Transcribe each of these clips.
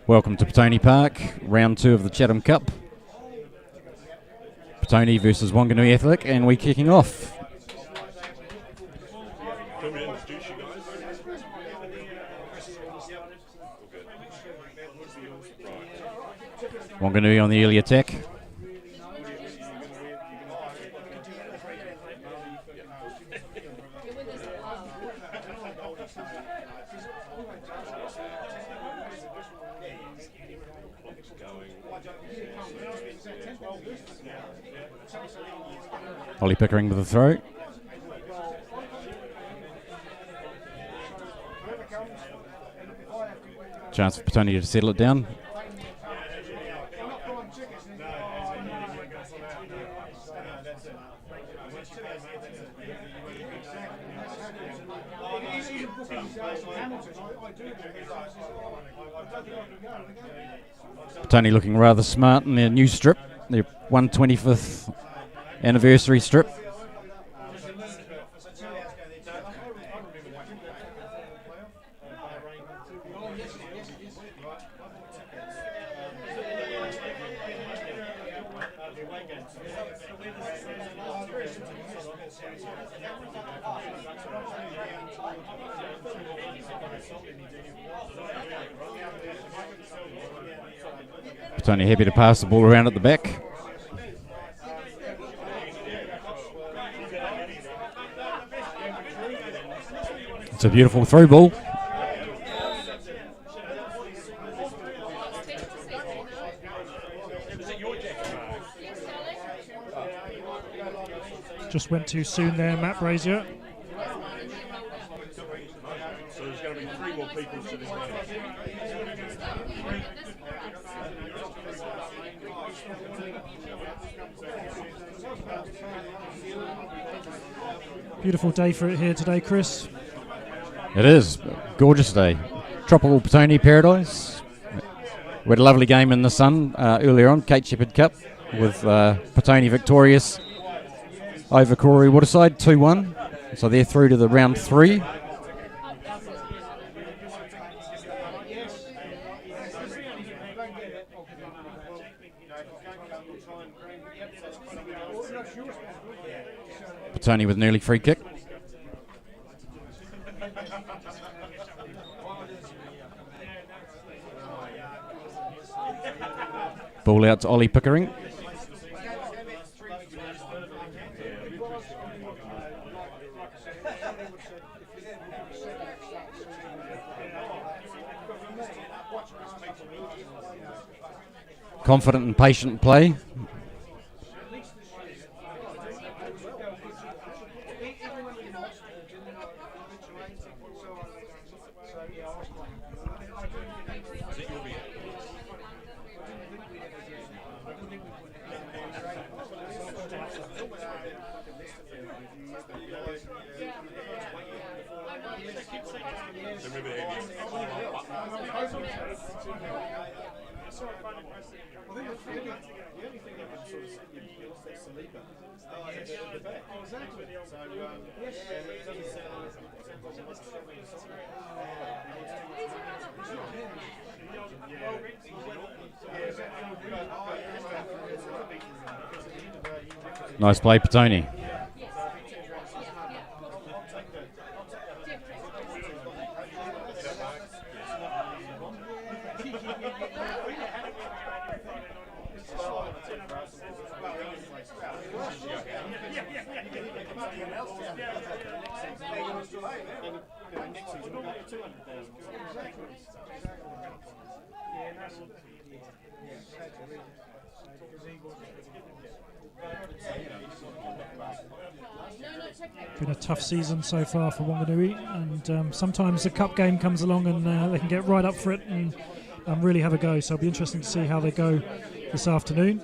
Welcome to Petone Park, round 2 of the Chatham Cup. Petone versus Wanganui Athletic, and we're kicking off. Wanganui on the early attack. Ollie Pickering with the throw. Chance for Petone to settle it down. Petone looking rather smart in their new strip, their 125th anniversary strip. Petone happy to pass the ball around at the back. It's a beautiful through ball. Just went too soon there, Matt Brazier. So there's going to be 3 more people sitting there. Beautiful day for it here today, Chris. It is. Gorgeous day. Tropical Petone paradise. We had a lovely game in the sun earlier on, Kate Shepherd Cup, with Petone victorious over Corey Waterside, 2-1. So they're through to the round 3. Petone with an early free kick. Ball out to Ollie Pickering. Confident and patient play. Nice play, Petone. Been a tough season so far for Wanganui, and sometimes a cup game comes along and they can get right up for it and really have a go. So it'll be interesting to see how they go this afternoon.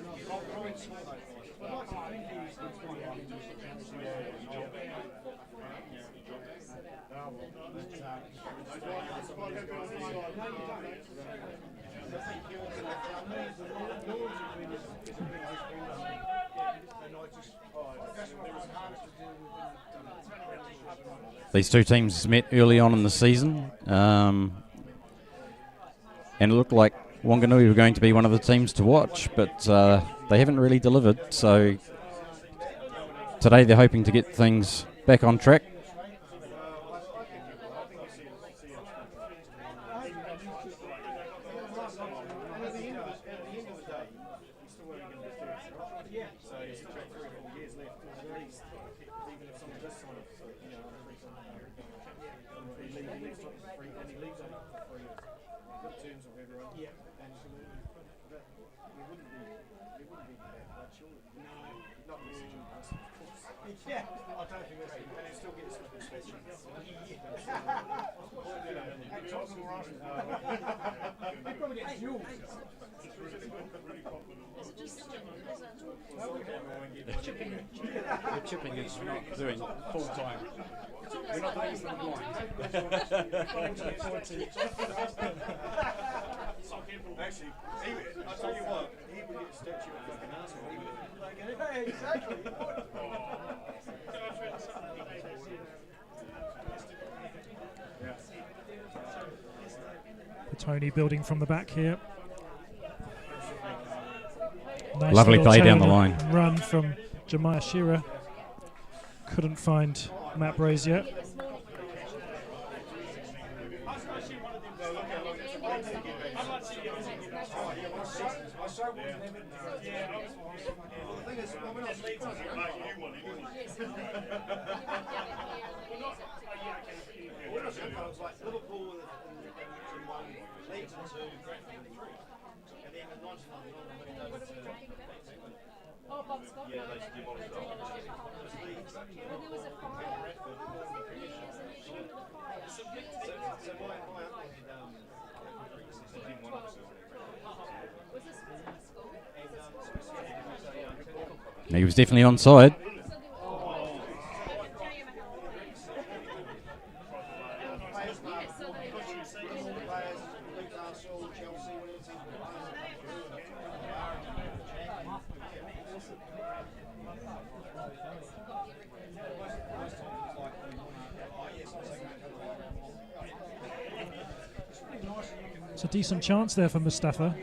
These two teams met early on in the season. and it looked like Wanganui were going to be one of the teams to watch, but they haven't really delivered. So today they're hoping to get things back on track. The chipping is not doing full time. We're not doing it from the blind. Actually, I'll tell you what, he would get a statue of fucking asshole. He would get it. Hey, exactly. Petone building from the back here. Nice Lovely little play down the turn line. and run from Jemiah Shearer. Couldn't find Matt Brazier. He was definitely onside. It's a decent chance there for Mustafa.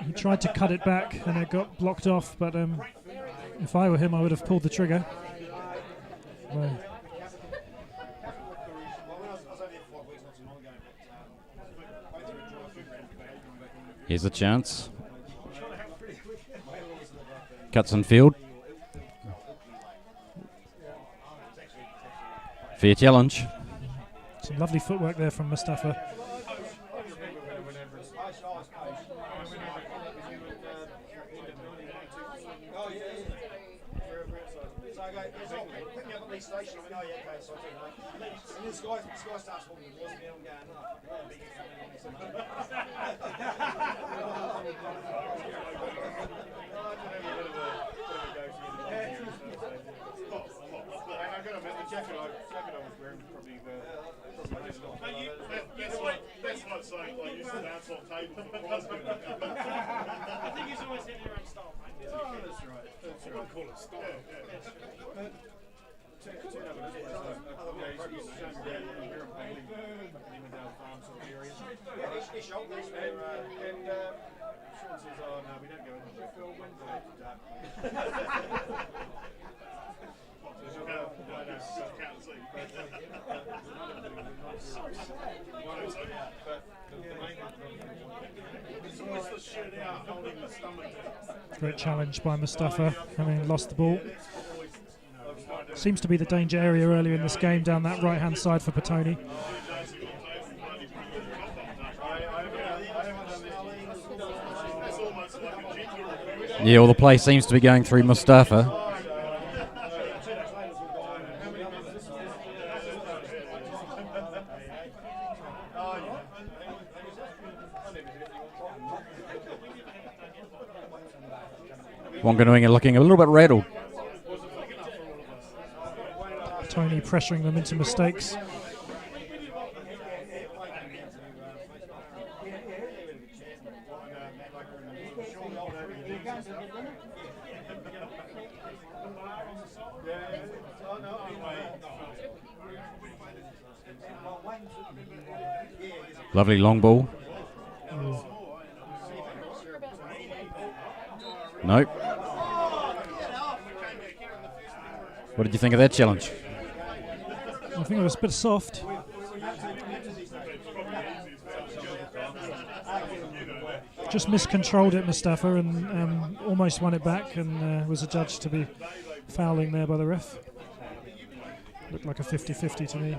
He tried to cut it back and it got blocked off, but if I were him, I would have pulled the trigger. Here's a chance. Cuts in field. Fair challenge. Some lovely footwork there from Mustafa. I think he's always hitting your own style, mate. Oh, that's right. That's right. Call it style. Great challenge by Mustafa, having lost the ball. Seems to be the danger area earlier in this game down that right-hand side for Petone. Yeah, all the play seems to be going through Mustafa. Wanganui are looking a little bit rattled. Petone pressuring them into mistakes. Lovely long ball. Nope. What did you think of that challenge? I think it was a bit soft. Just miscontrolled it, Mustafa, and almost won it back, and was adjudged to be fouling there by the ref. Looked like a 50-50 to me.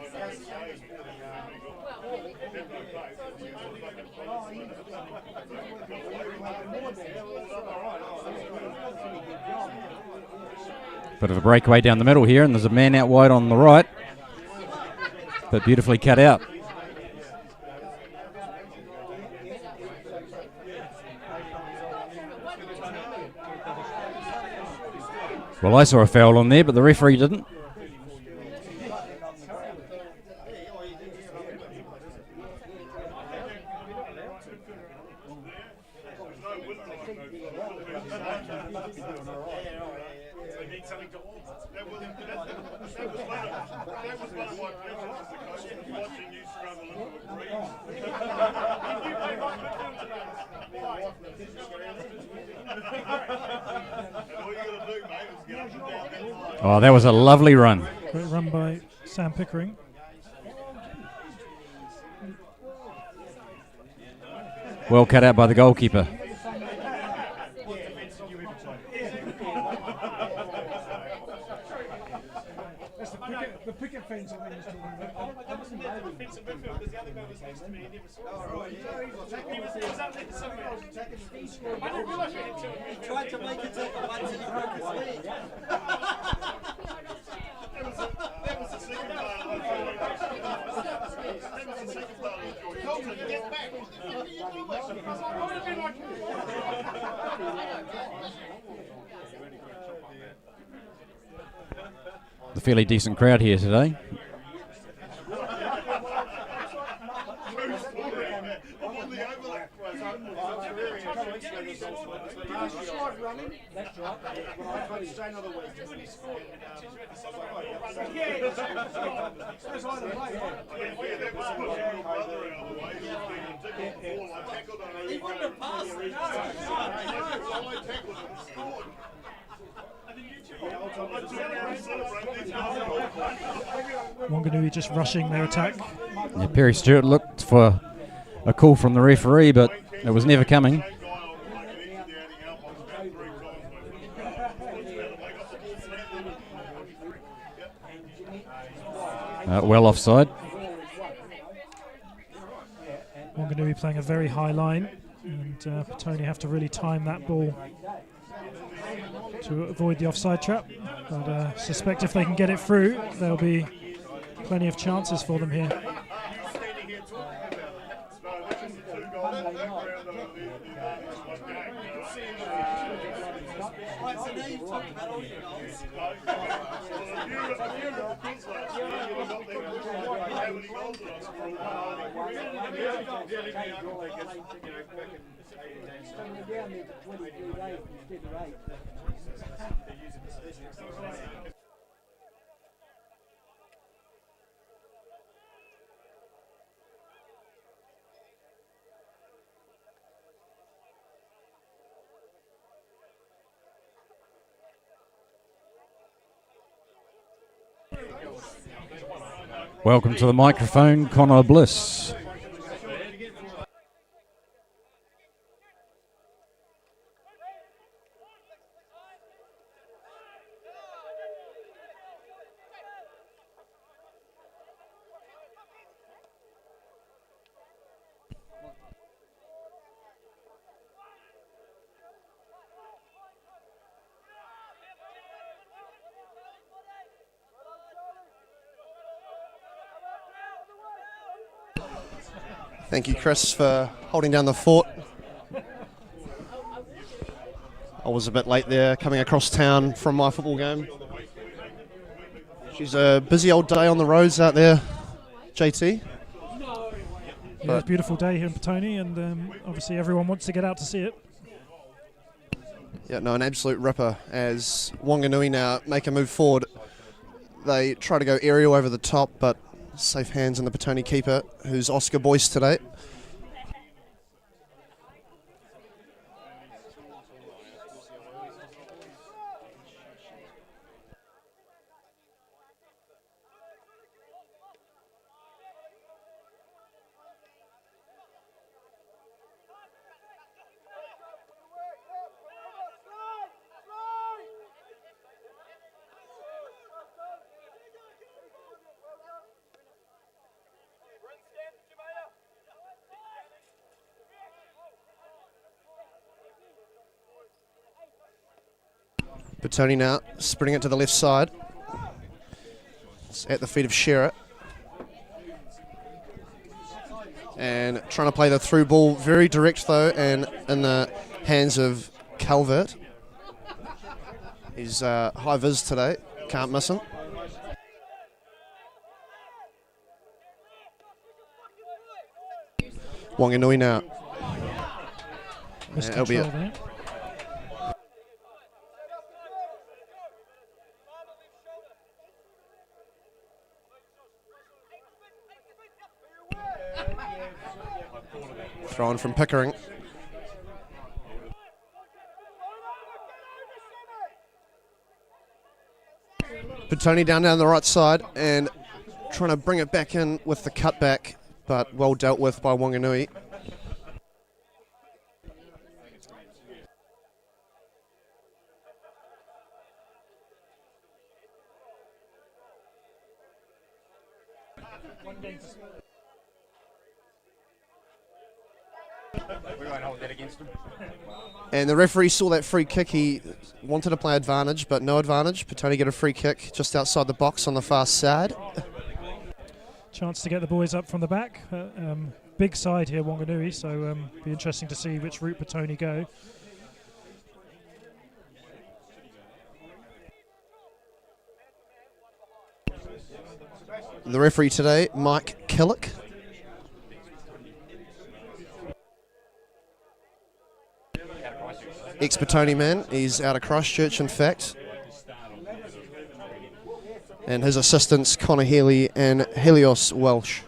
Bit of a breakaway down the middle here, and there's a man out wide on the right, but beautifully cut out. Well, I saw a foul on there, but the referee didn't. Oh, that was a lovely run. Great run by Sam Pickering. Well cut out by the goalkeeper. The picket fence I think he's talking about. That wasn't maybe. Defensive midfield because the other guy was next to me and never saw it. Oh, right. He was up there somewhere. I didn't realise we had two. He tried to make it take a once and he broke his leg. That was the second part of the joy. That was the second part of the joy. Colton, get back. What are you doing? I would have been like... A fairly decent crowd here today. He wouldn't have passed. Wanganui just rushing their attack. Yeah, Perry Stewart looked for a call from the referee, but it was never coming. Well offside. Wanganui playing a very high line, and Petone have to really time that ball to avoid the offside trap. But suspect if they can get it through, there'll be plenty of chances for them here. Welcome to the microphone, Connor Bliss. Thank you, Chris, for holding down the fort. I was a bit late there, coming across town from my football game. She's a busy old day on the roads out there, JT. Yeah, it's a beautiful day here in Petone, and obviously everyone wants to get out to see it. Yeah, no, an absolute ripper as Wanganui now make a move forward. They try to go aerial over the top, but safe hands in the Petone keeper, who's Oscar Boyce today. Petone now spreading it to the left side. It's at the feet of Shearer. And trying to play the through ball, very direct though, and in the hands of Calvert. He's high vis today, can't miss him. Wanganui now. Missed That'll be control it. there. Thrown from Pickering. Petone down the right side and trying to bring it back in with the cutback, but well dealt with by Wanganui. We won't hold that against him. And the referee saw that free kick. He wanted to play advantage, but no advantage. Petone get a free kick just outside the box on the far side. Chance to get the boys up from the back. Big side here, Wanganui, so be interesting to see which route Petone go. The referee today, Mike Killick. Ex-Petone man, he's out of Christchurch in fact. And his assistants, Connor Healy and Helios Welsh.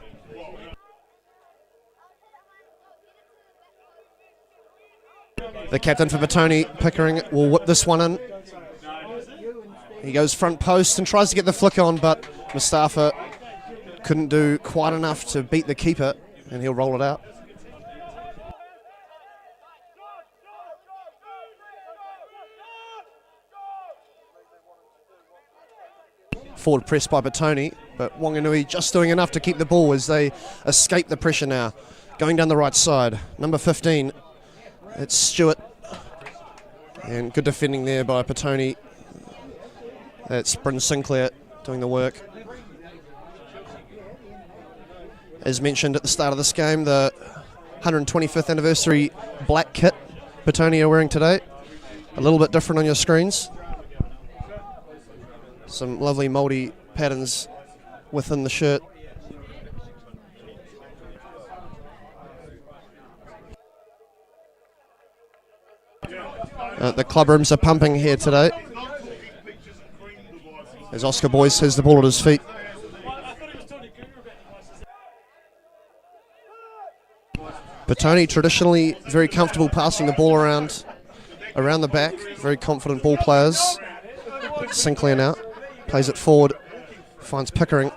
The captain for Petone, Pickering, will whip this one in. He goes front post and tries to get the flick on, but Mustafa couldn't do quite enough to beat the keeper, and he'll roll it out. Forward press by Petone, but Wanganui just doing enough to keep the ball as they escape the pressure now. Going down the right side, number 15, it's Stewart. And good defending there by Petone. That's Bryn Sinclair doing the work. As mentioned at the start of this game, the 125th anniversary black kit Petone are wearing today. A little bit different on your screens. Some lovely mouldy patterns within the shirt. The club rooms are pumping here today as Oscar Boyce has the ball at his feet. Petone traditionally very comfortable passing the ball around the back, very confident ball players. Sinclair now plays it forward, finds Pickering.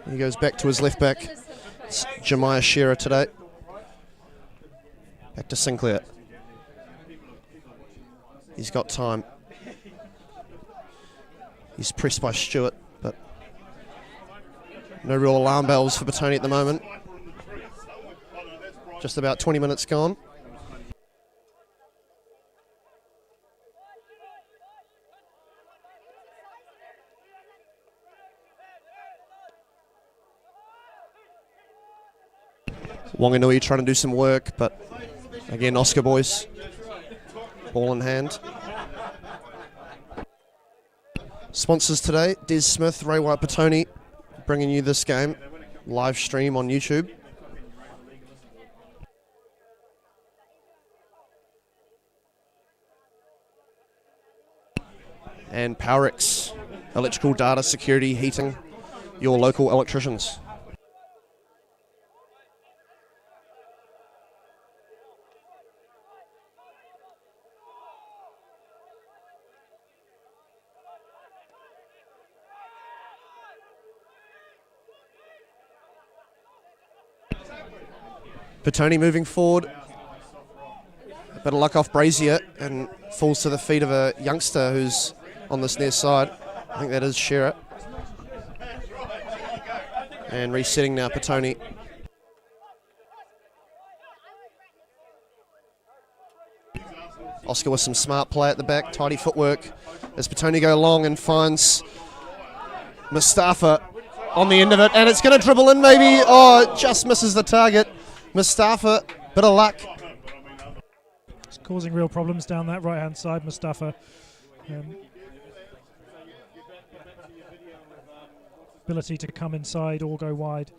He goes back to his left back. It's Jemiah Shearer today. Back to Sinclair. He's got time. He's pressed by Stewart, but no real alarm bells for Petone at the moment. Just about 20 minutes gone. Wanganui trying to do some work, but again, Oscar Boyce, ball in hand. Sponsors today, Des Smith, Ray White Petone, bringing you this game, live stream on YouTube. And Powerex, electrical data, security, heating, your local electricians. Petone moving forward. A bit of luck off Brazier and falls to the feet of a youngster who's on this near side. I think that is Shearer. And resetting now, Petone. Oscar with some smart play at the back, tidy footwork. As Petone go long and finds Mustafa on the end of it, and it's going to dribble in maybe. Oh, it just misses the target. Mustafa, bit of luck. It's causing real problems down that right-hand side, Mustafa. Ability to come inside or go wide.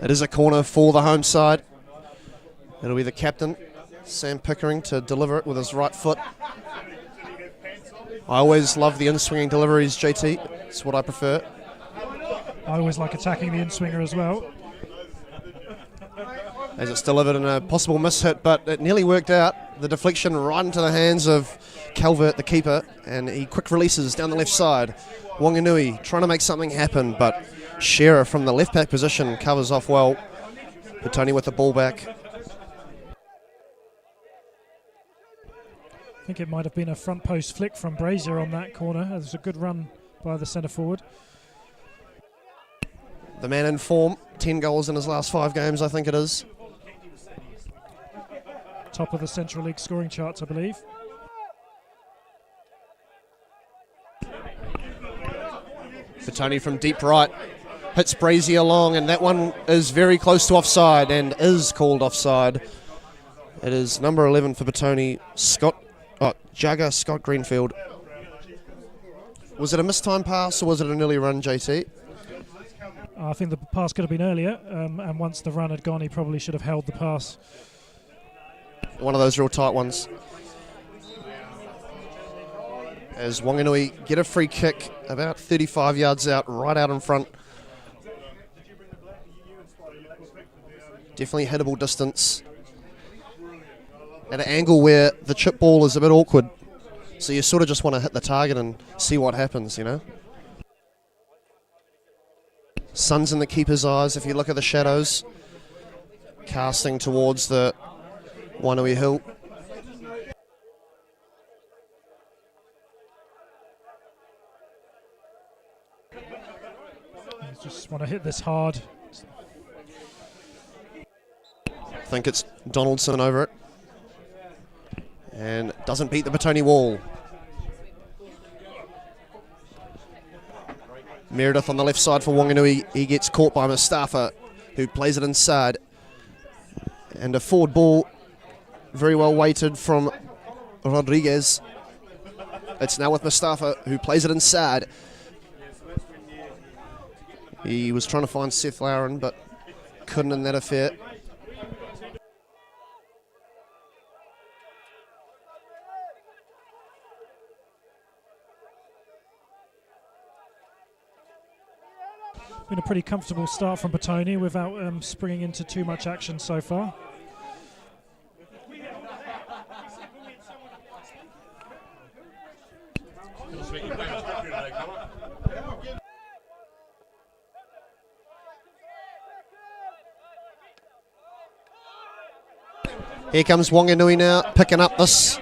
It is a corner for the home side. It'll be the captain, Sam Pickering, to deliver it with his right foot. I always love the in-swinging deliveries, JT. It's what I prefer. I always like attacking the in-swinger as well. As it's delivered in a possible miss-hit, but it nearly worked out. The deflection right into the hands of Calvert, the keeper, and he quick releases down the left side. Wanganui trying to make something happen, but Shearer from the left back position covers off well. Petone with the ball back. I think it might have been a front post flick from Brazier on that corner. It was a good run by the centre forward. The man in form, 10 goals in his last 5 games, I think it is. Top of the Central League scoring charts, I believe. Petone from deep right hits Brazier long, and that one is very close to offside and is called offside. It is number 11 for Petone, Jagger Scott Greenfield. Was it a mistime pass or was it an early run, JT? I think the pass could have been earlier, and once the run had gone, he probably should have held the pass. One of those real tight ones. As Wanganui get a free kick about 35 yards out, right out in front. Definitely hittable distance. At an angle where the chip ball is a bit awkward. So you sort of just want to hit the target and see what happens, you know. Sun's in the keeper's eyes if you look at the shadows. Casting towards the Wanganui hill. Just want to hit this hard. I think it's Donaldson over it. And doesn't beat the Petone wall. Meredith on the left side for Wanganui. He gets caught by Mustafa, who plays it inside. And a forward ball, very well weighted from Rodriguez. It's now with Mustafa, who plays it inside. He was trying to find Seth Lowren, but couldn't in that affair. Been a pretty comfortable start from Petone without springing into too much action so far. Here comes Wanganui now, picking up this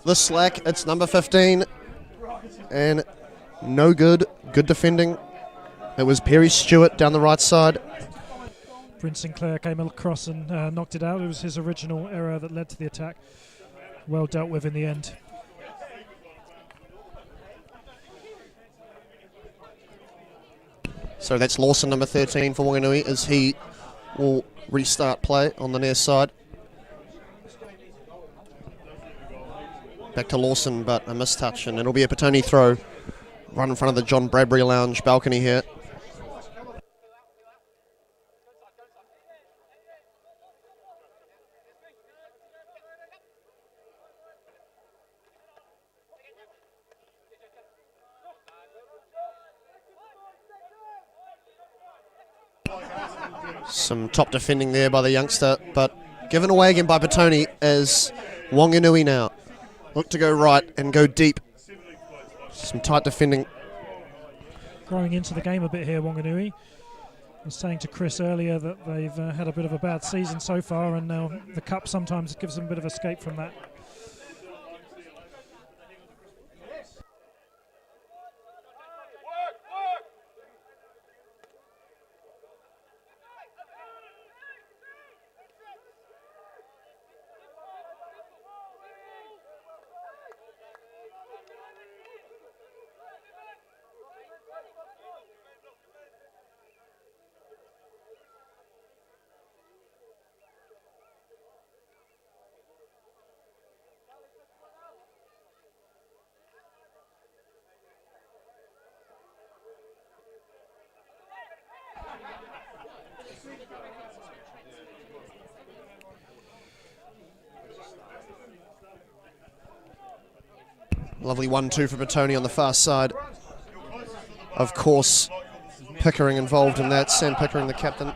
slack. It's number 15. And no good. Good defending. It was Perry Stewart down the right side. Bryn Sinclair came across and knocked it out. It was his original error that led to the attack. Well dealt with in the end. So that's Lawson, number 13 for Wanganui, as he will restart play on the near side. Back to Lawson, but a mistouch, and it'll be a Petone throw. Right in front of the John Bradbury Lounge balcony here. Some top defending there by the youngster, but given away again by Petone as Wanganui now look to go right and go deep. Some tight defending. Growing into the game a bit here, Wanganui. I was saying to Chris earlier that they've had a bit of a bad season so far, and now the cup sometimes gives them a bit of escape from that. Lovely 1-2 for Petone on the far side. Of course, Pickering involved in that. Sam Pickering, the captain.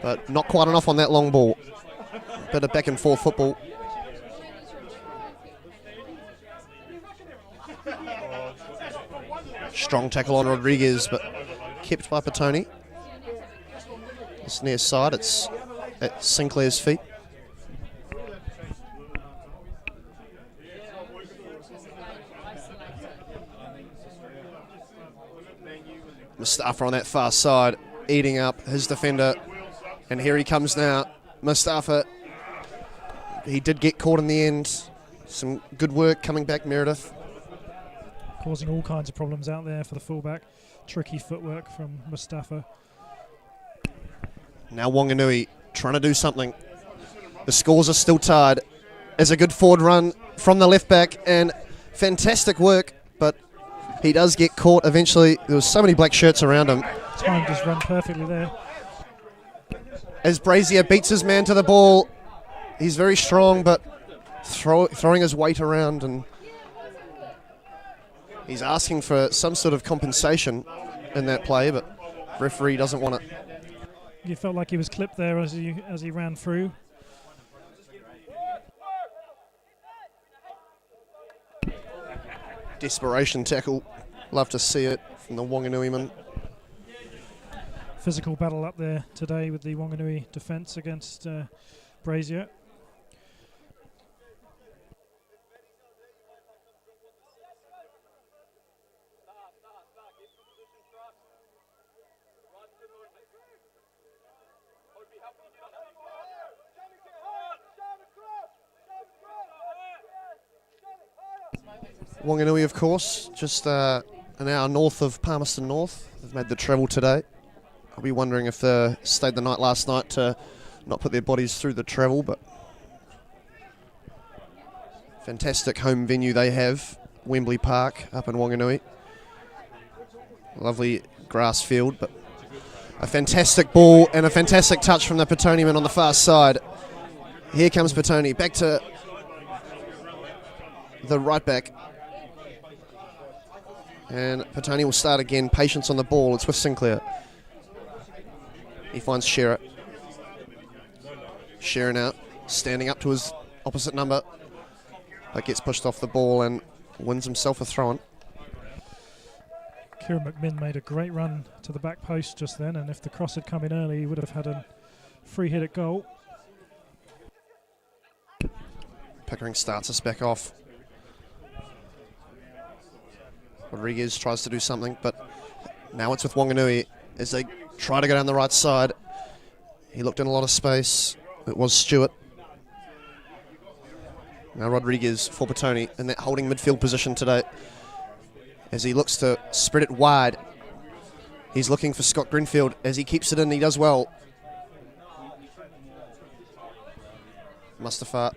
But not quite enough on that long ball. Bit of back and forth football. Strong tackle on Rodriguez, but kept by Petone. This near side, it's at Sinclair's feet. Mustafa on that far side, eating up his defender. And here he comes now. Mustafa, he did get caught in the end. Some good work coming back, Meredith. Causing all kinds of problems out there for the fullback. Tricky footwork from Mustafa. Now Wanganui trying to do something. The scores are still tied. There's a good forward run from the left back and fantastic work, but he does get caught eventually. There was so many black shirts around him. Time just run perfectly there. As Brazier beats his man to the ball, he's very strong, but throwing his weight around, and he's asking for some sort of compensation in that play, but referee doesn't want it. You felt like he was clipped there as he ran through. Desperation tackle. Love to see it from the Wanganui man. Physical battle up there today with the Wanganui defence against Brazier. Wanganui, of course, just an hour north of Palmerston North. They've made the travel today. I'll be wondering if they stayed the night last night to not put their bodies through the travel, but fantastic home venue they have, Wembley Park up in Wanganui. Lovely grass field, but a fantastic ball and a fantastic touch from the Petone man on the far side. Here comes Petone, back to the right back. And Petone will start again. Patience on the ball. It's with Sinclair. He finds Shearer. Shearer now standing up to his opposite number, but gets pushed off the ball and wins himself a throw-in. Kieran McMinn made a great run to the back post just then, and if the cross had come in early, he would have had a free hit at goal. Pickering starts us back off. Rodriguez tries to do something, but now it's with Wanganui as they try to go down the right side. He looked in a lot of space. It was Stewart. Now Rodriguez for Petone in that holding midfield position today as he looks to spread it wide. He's looking for Scott Greenfield. As he keeps it in, he does well. Mustafa.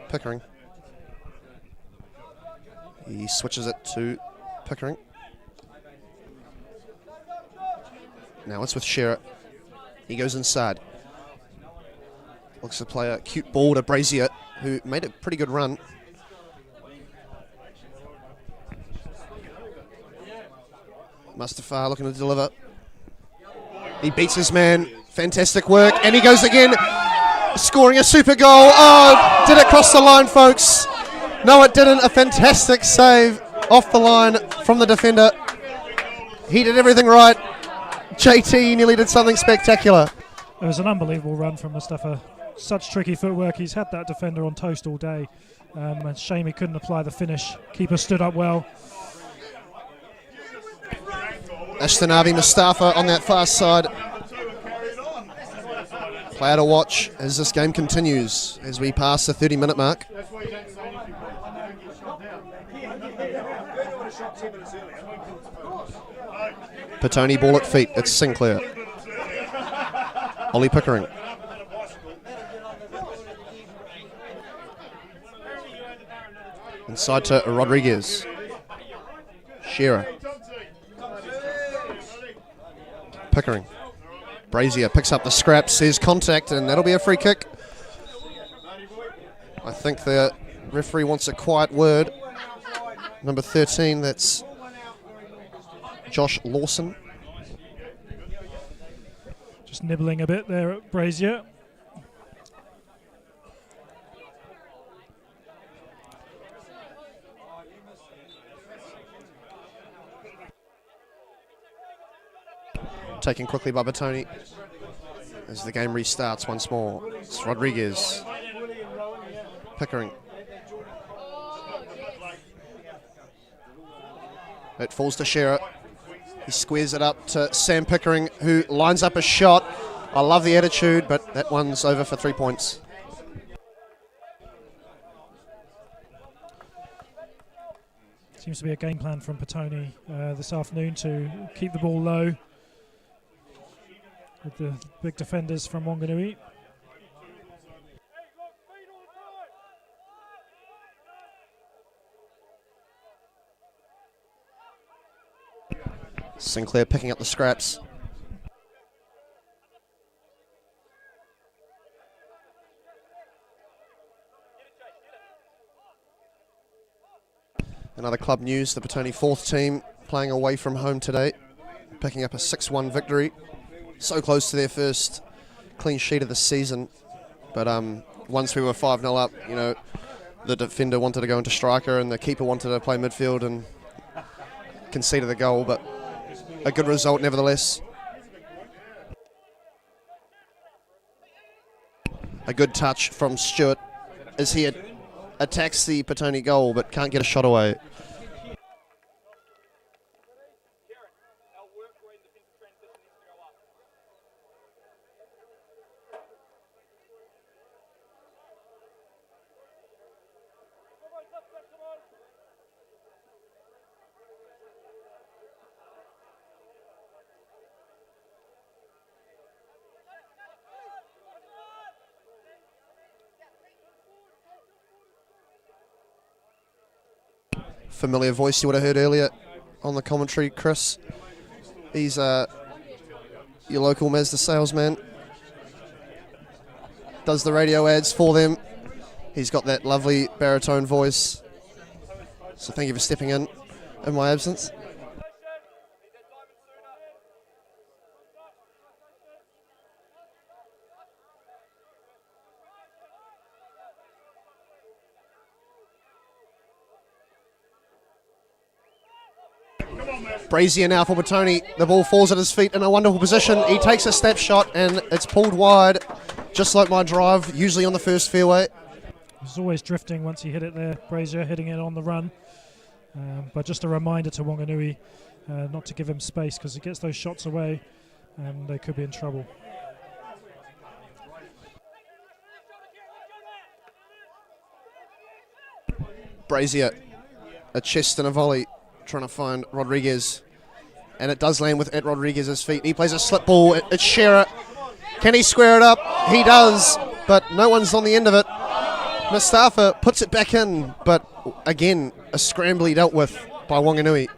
Pickering. He switches it to Pickering. Now it's with Shearer. He goes inside. Looks to play a cute ball to Brazier, who made a pretty good run. Mustafa looking to deliver. He beats his man. Fantastic work. And he goes again, scoring a super goal. Oh, did it cross the line, folks? No, it didn't. A fantastic save off the line from the defender. He did everything right. JT nearly did something spectacular. It was an unbelievable run from Mustafa. Such tricky footwork. He's had that defender on toast all day. And shame he couldn't apply the finish. Keeper stood up well. Ashtanavi Mustafa on that far side. Player to watch as this game continues, as we pass the 30-minute mark. Petone ball at feet. It's Sinclair. Ollie Pickering. Inside to Rodriguez. Shearer. Pickering. Brazier picks up the scrap, says contact, and that'll be a free kick. I think they're Referee wants a quiet word. Number 13, that's Josh Lawson. Just nibbling a bit there at Brazier. Taken quickly by Petone as the game restarts once more. It's Rodriguez. Pickering. It falls to Shearer. He squares it up to Sam Pickering, who lines up a shot. I love the attitude, but that one's over for 3 points. Seems to be a game plan from Petone this afternoon to keep the ball low with the big defenders from Wanganui. Sinclair picking up the scraps. Another club news, the Petone 4th team playing away from home today, picking up a 6-1 victory. So close to their first clean sheet of the season. But once we were 5-0 up, you know, the defender wanted to go into striker and the keeper wanted to play midfield and conceded the goal, but a good result nevertheless. A good touch from Stewart as he attacks the Petone goal but can't get a shot away. Familiar voice you would have heard earlier on the commentary, Chris. He's your local Mazda salesman. Does the radio ads for them. He's got that lovely baritone voice. So thank you for stepping in my absence. Brazier now for Petone. The ball falls at his feet in a wonderful position. He takes a snapshot and it's pulled wide, just like my drive, usually on the first fairway. He's always drifting once he hit it there, Brazier hitting it on the run. But just a reminder to Wanganui not to give him space, because he gets those shots away and they could be in trouble. Brazier, a chest and a volley, trying to find Rodriguez, and it does land at Rodriguez's feet. He plays a slip ball. It's Shearer. Can he square it up? He does, but no one's on the end of it. Mustafa puts it back in, but again, a scrambly dealt with by Wanganui.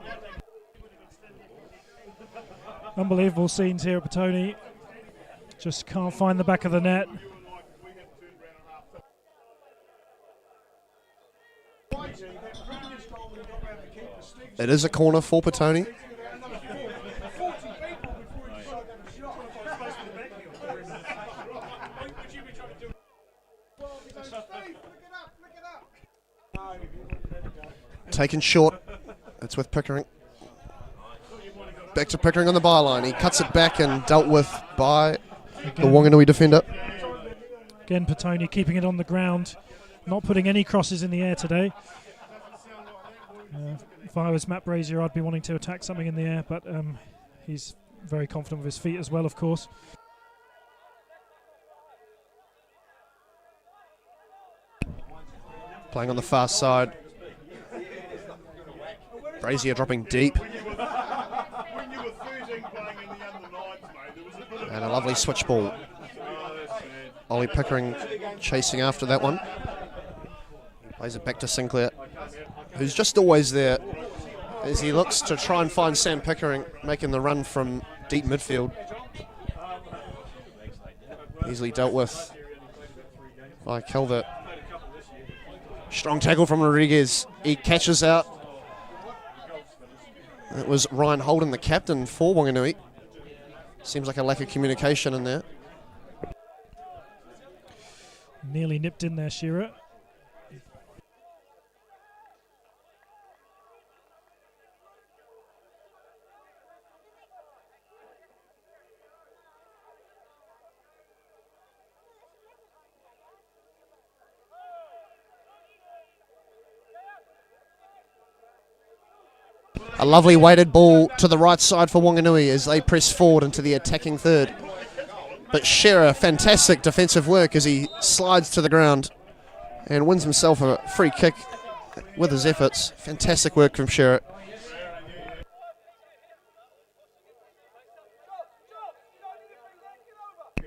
Unbelievable scenes here at Petone. Just can't find the back of the net. It is a corner for Petone. Taken short. It's with Pickering. Back to Pickering on the byline. He cuts it back and dealt with by the Wanganui defender. Again, Petone keeping it on the ground, not putting any crosses in the air today. If I was Matt Brazier, I'd be wanting to attack something in the air, but he's very confident with his feet as well, of course. Playing on the far side. Brazier dropping deep. And a lovely switch ball. Ollie Pickering chasing after that one. Plays it back to Sinclair, who's just always there as he looks to try and find Sam Pickering making the run from deep midfield. Easily dealt with by Calvert. Strong tackle from Rodriguez. He catches out. It was Ryan Holden, the captain for Wanganui. Seems like a lack of communication in there. Nearly nipped in there, Shearer. A lovely weighted ball to the right side for Wanganui as they press forward into the attacking third. But Shearer, fantastic defensive work as he slides to the ground and wins himself a free kick with his efforts. Fantastic work from Shearer.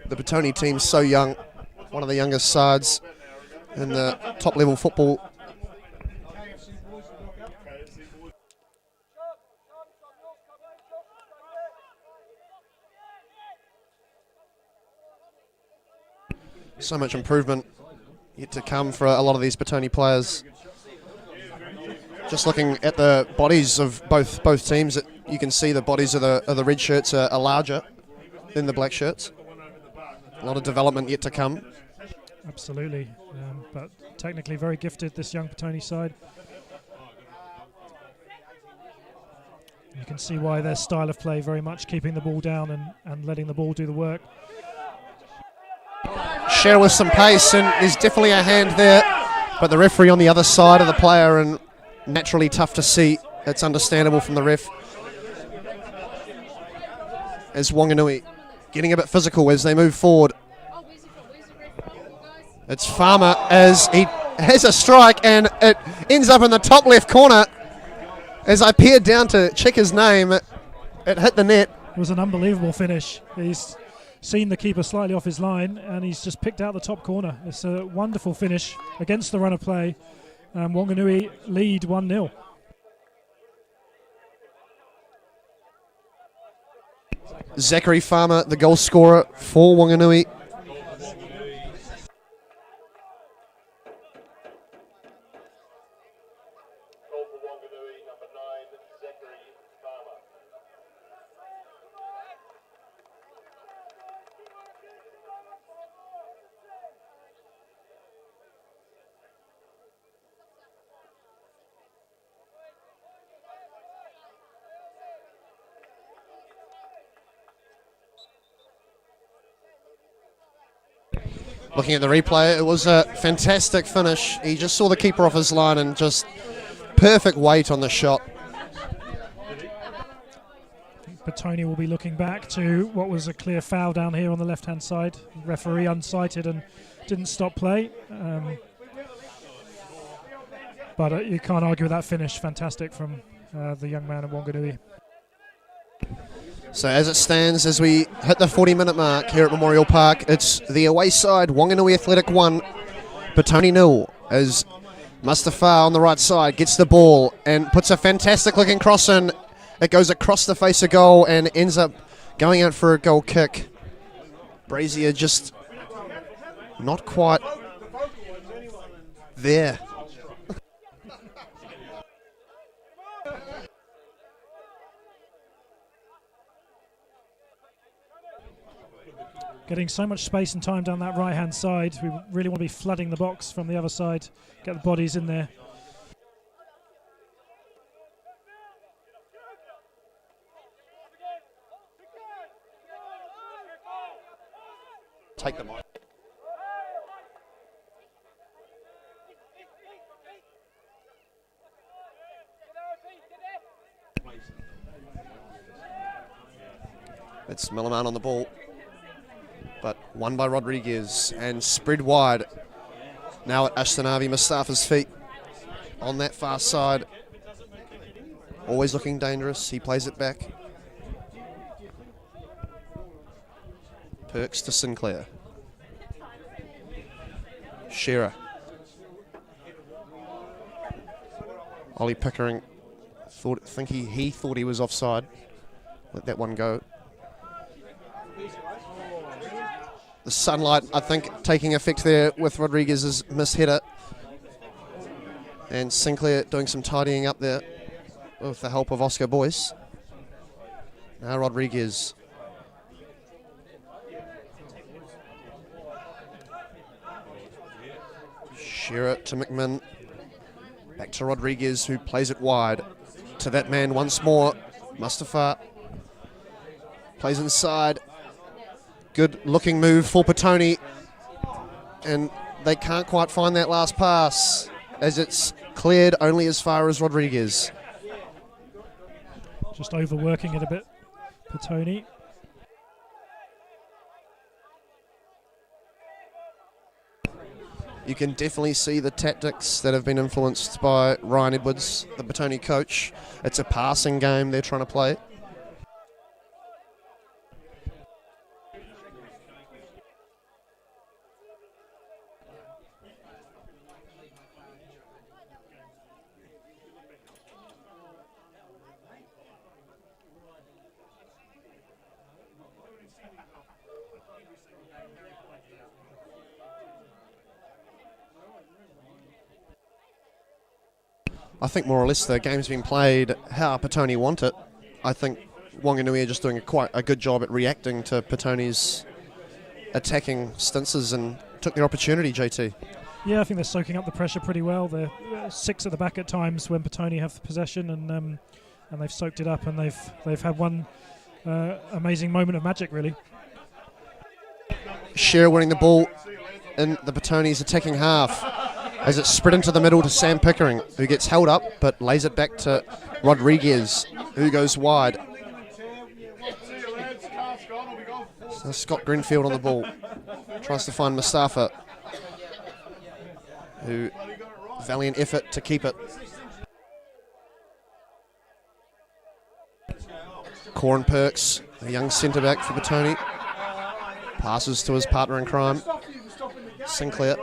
The Petone team's so young, one of the youngest sides in the top level football. So much improvement yet to come for a lot of these Petone players. Just looking at the bodies of both teams, you can see the bodies of the red shirts are larger than the black shirts. A lot of development yet to come. Absolutely, but technically very gifted, this young Petone side. You can see why their style of play very much keeping the ball down and letting the ball do the work. Shearer with some pace, and there's definitely a hand there, but the referee on the other side of the player, and naturally tough to see. It's understandable from the ref. As Wanganui getting a bit physical as they move forward. It's Farmer as he has a strike, and it ends up in the top left corner. As I peered down to check his name, it hit the net. It was an unbelievable finish. He's seen the keeper slightly off his line, and he's just picked out the top corner. It's a wonderful finish against the run of play. Wanganui lead 1-0. Zachary Farmer, the goal scorer for Wanganui. Looking at the replay, it was a fantastic finish. He just saw the keeper off his line and just perfect weight on the shot. I think Petone will be looking back to what was a clear foul down here on the left-hand side. Referee unsighted and didn't stop play. But you can't argue with that finish. Fantastic from the young man of Wanganui. So as it stands, as we hit the 40-minute mark here at Memorial Park, it's the away side, Wanganui Athletic 1, Petone 0, as Mustafa on the right side gets the ball and puts a fantastic-looking cross in. It goes across the face of goal and ends up going out for a goal kick. Brazier just not quite there. Getting so much space and time down that right-hand side. We really want to be flooding the box from the other side, get the bodies in there. Take them on. It's Milliman on the ball. But won by Rodriguez and spread wide. Now at Ashtanavi Mustafa's feet on that far side. Always looking dangerous. He plays it back. Perks to Sinclair. Shearer. Ollie Pickering he thought he was offside. Let that one go. The sunlight, I think, taking effect there with Rodriguez's missed header. And Sinclair doing some tidying up there with the help of Oscar Boyce. Now Rodriguez. Shearer to McMinn. Back to Rodriguez, who plays it wide. To that man once more. Mustafa plays inside. Good looking move for Petone. And they can't quite find that last pass, as it's cleared only as far as Rodriguez. Just overworking it a bit, Petone. You can definitely see the tactics that have been influenced by Ryan Edwards, the Petone coach. It's a passing game they're trying to play. I think more or less the game's been played how Petone want it. I think Wanganui are just doing quite a good job at reacting to Petone's attacking stances and took their opportunity, JT. Yeah, I think they're soaking up the pressure pretty well. They're 6 at the back at times when Petone have possession, and they've soaked it up, and they've had one amazing moment of magic, really. Shearer winning the ball in the Petone's attacking half, as it's spread into the middle to Sam Pickering, who gets held up but lays it back to Rodriguez, who goes wide. So Scott Greenfield on the ball, tries to find Mustafa, who valiant effort to keep it. Corin Perks, the young centre-back for Petone, passes to his partner in crime, Sinclair.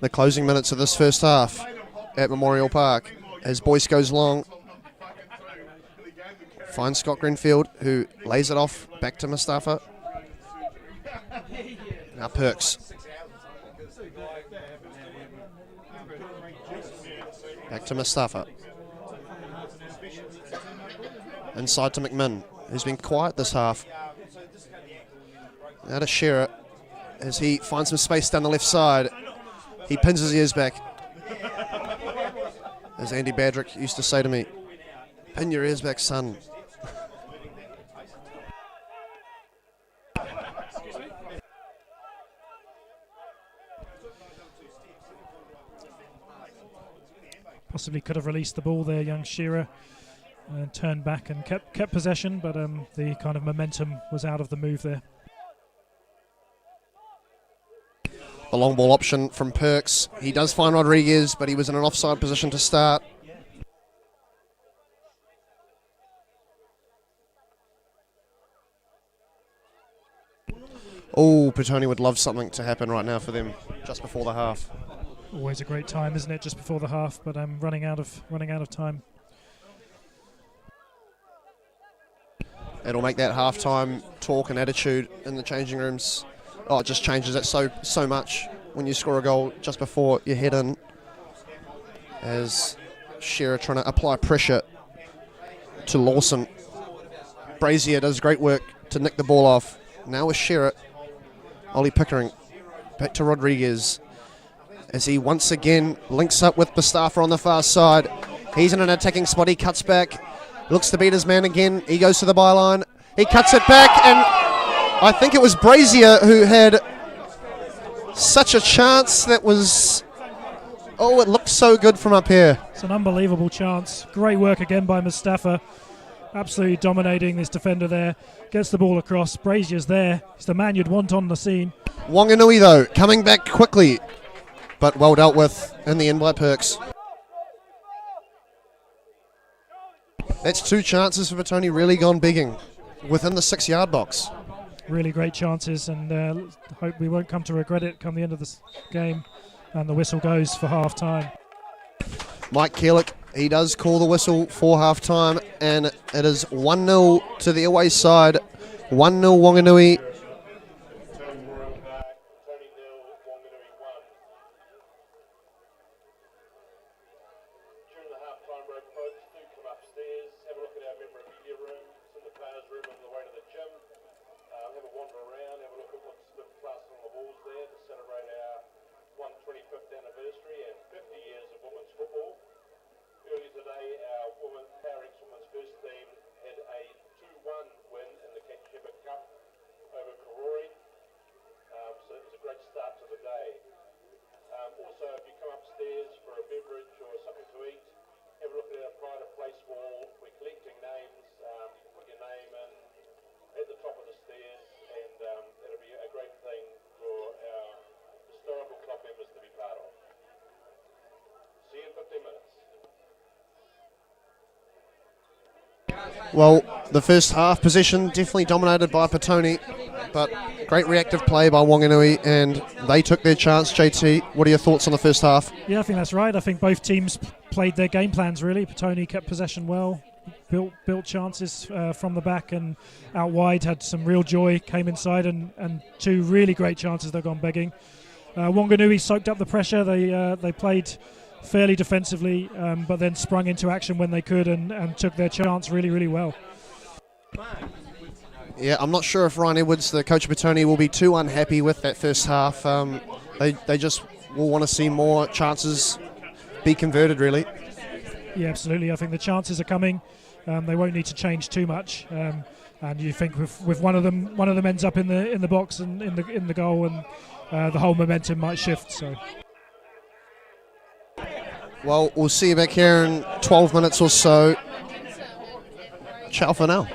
The closing minutes of this first half at Memorial Park, as Boyce goes long, finds Scott Greenfield, who lays it off back to Mustafa. Now Perks. Back to Mustafa. Inside to McMinn, who's been quiet this half. Now to Shearer, as he finds some space down the left side. He pins his ears back. As Andy Badrick used to say to me, pin your ears back, son. Possibly could have released the ball there, young Shearer, and turned back and kept possession, but the kind of momentum was out of the move there. The long ball option from Perks. He does find Rodriguez, but he was in an offside position to start. Oh, Petone would love something to happen right now for them just before the half. Always a great time, isn't it, just before the half, but I'm running out of time. It'll make that halftime talk and attitude in the changing rooms. Oh, it just changes it so much when you score a goal just before you head in. As Shearer trying to apply pressure to Lawson. Brazier does great work to nick the ball off. Now with Shearer, Ollie Pickering back to Rodriguez, as he once again links up with Mustafa on the far side. He's in an attacking spot, he cuts back, looks to beat his man again, he goes to the byline, he cuts it back, and I think it was Brazier who had such a chance that was, oh, it looked so good from up here. It's an unbelievable chance. Great work again by Mustafa. Absolutely dominating this defender there. Gets the ball across. Brazier's there. He's the man you'd want on the scene. Wanganui, though, coming back quickly, but well dealt with in the end by Perks. That's 2 chances for Petone really gone begging within the 6-yard box. Really great chances, and hope we won't come to regret it come the end of this game. and the whistle goes for half time. Mike Keelik, he does call the whistle for half time, and it is 1-0 to the away side. 1-0 Wanganui. Well, the first half possession definitely dominated by Petone, but great reactive play by Wanganui, and they took their chance. JT, what are your thoughts on the first half? Yeah, I think that's right. I think both teams played their game plans really. Petone kept possession well, built chances from the back, and out wide had some real joy, came inside, and two really great chances that gone begging. Wanganui soaked up the pressure. They played fairly defensively, but then sprung into action when they could and took their chance really, really well. Yeah, I'm not sure if Ryan Edwards, the coach of Petone, will be too unhappy with that first half. They just will want to see more chances be converted, really. Yeah, absolutely. I think the chances are coming. They won't need to change too much. And you think with one of them ends up in the box and in the goal, and the whole momentum might shift. So. Well, we'll see you back here in 12 minutes or so. Ciao for now.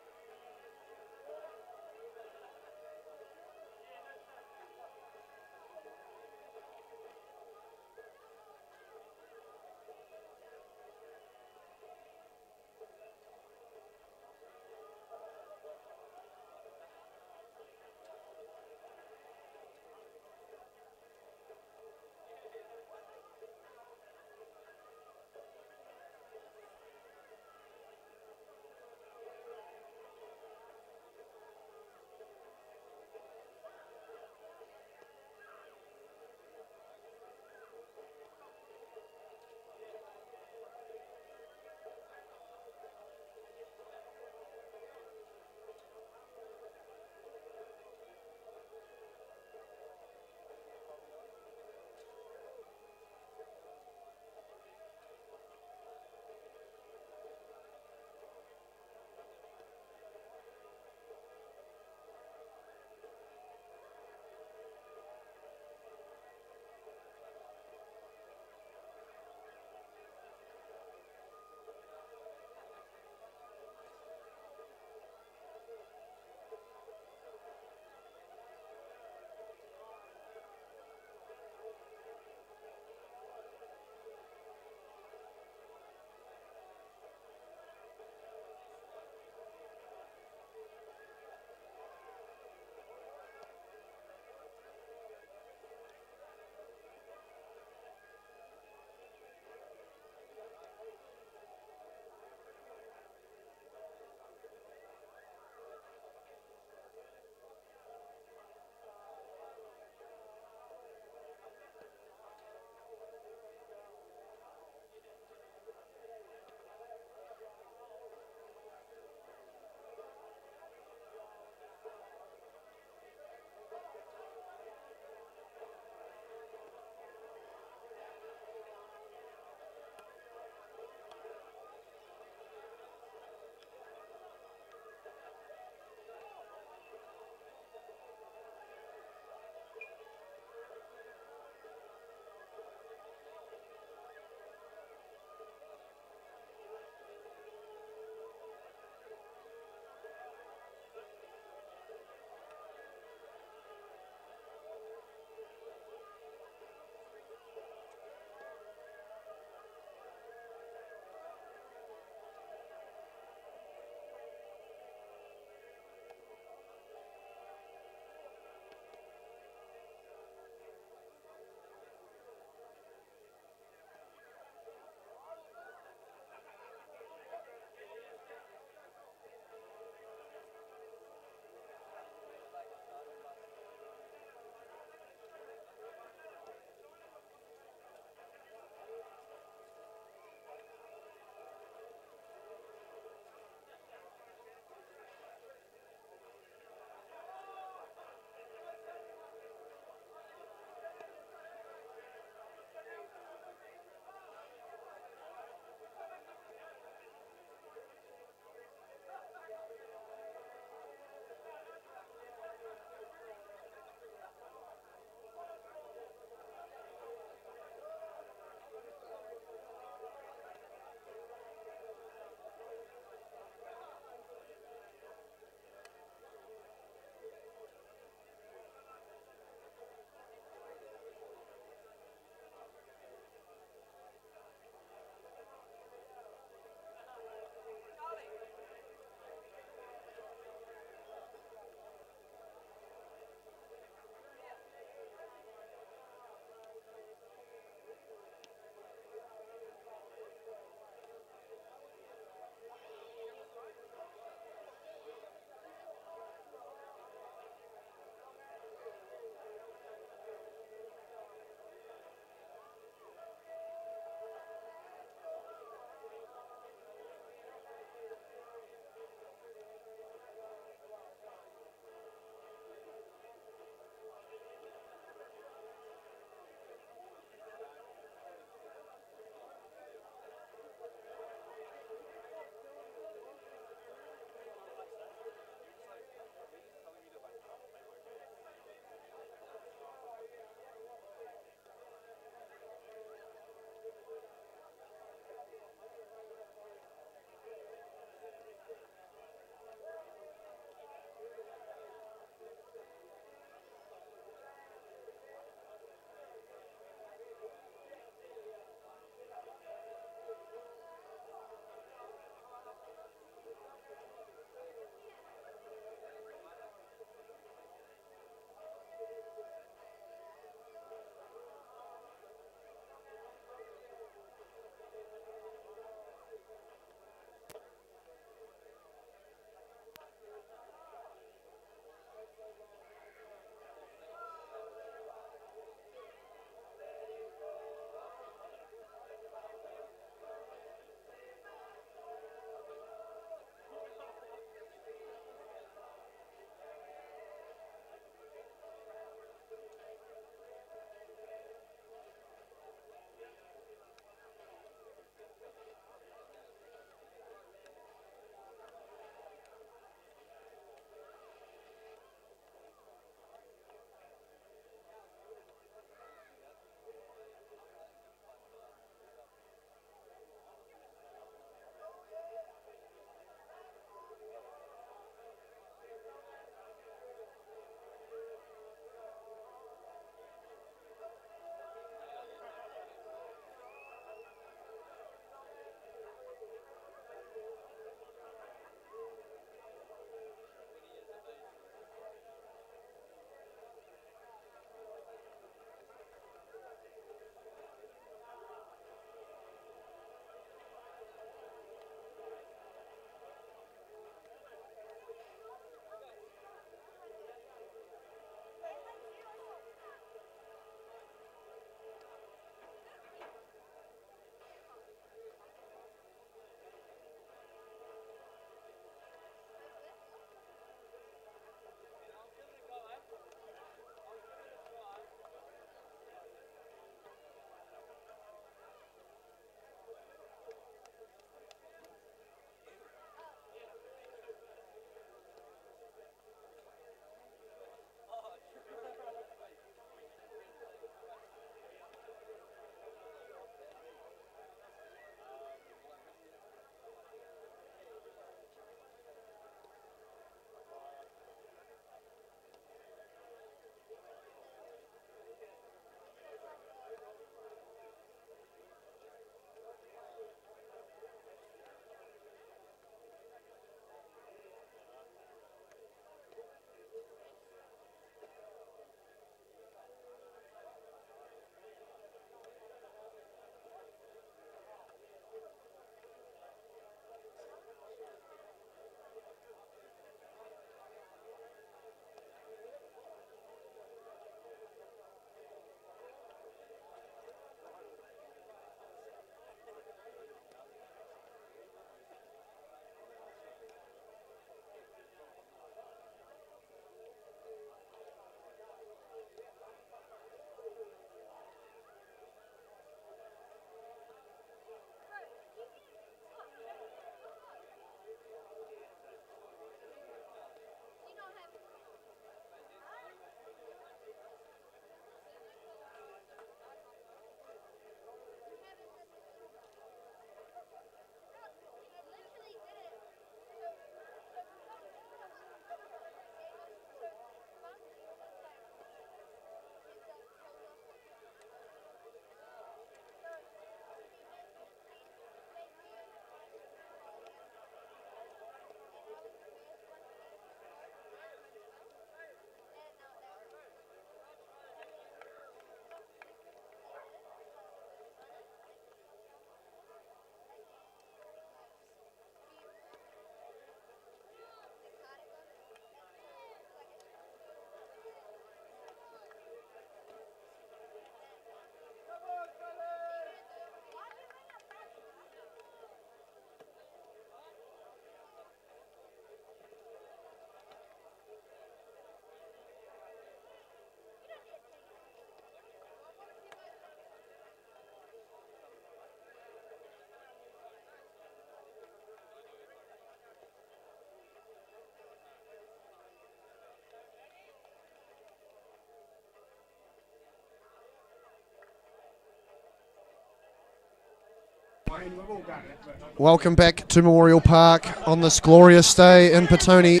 Welcome back to Memorial Park on this glorious day in Petone.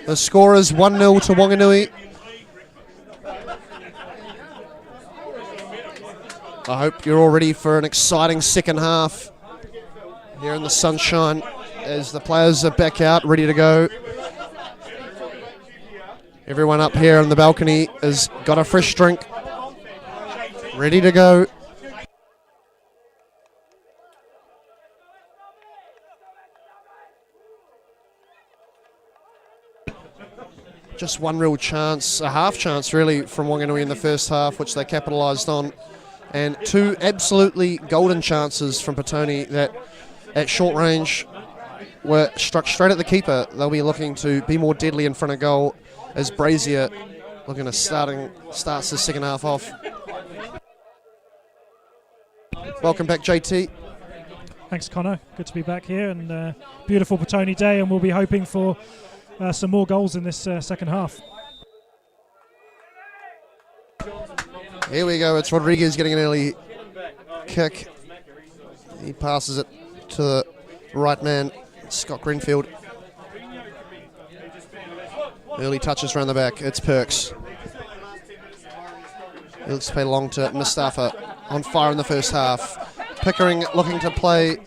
The score is 1-0 to Wanganui. I hope you're all ready for an exciting second half here in the sunshine as the players are back out, ready to go. Everyone up here on the balcony has got a fresh drink, ready to go. Just one real chance, a half chance really, from Wanganui in the first half, which they capitalised on. And two absolutely golden chances from Petone that at short range were struck straight at the keeper. They'll be looking to be more deadly in front of goal as Brazier looking to starts the second half off. Welcome back, JT. Thanks, Connor. Good to be back here, and beautiful Petone day, and we'll be hoping for some more goals in this second half. Here we go. It's Rodriguez getting an early kick. He passes it to the right man, Scott Greenfield. Early touches around the back. It's Perks. He looks to play long to Mustafa. On fire in the first half. Pickering looking to play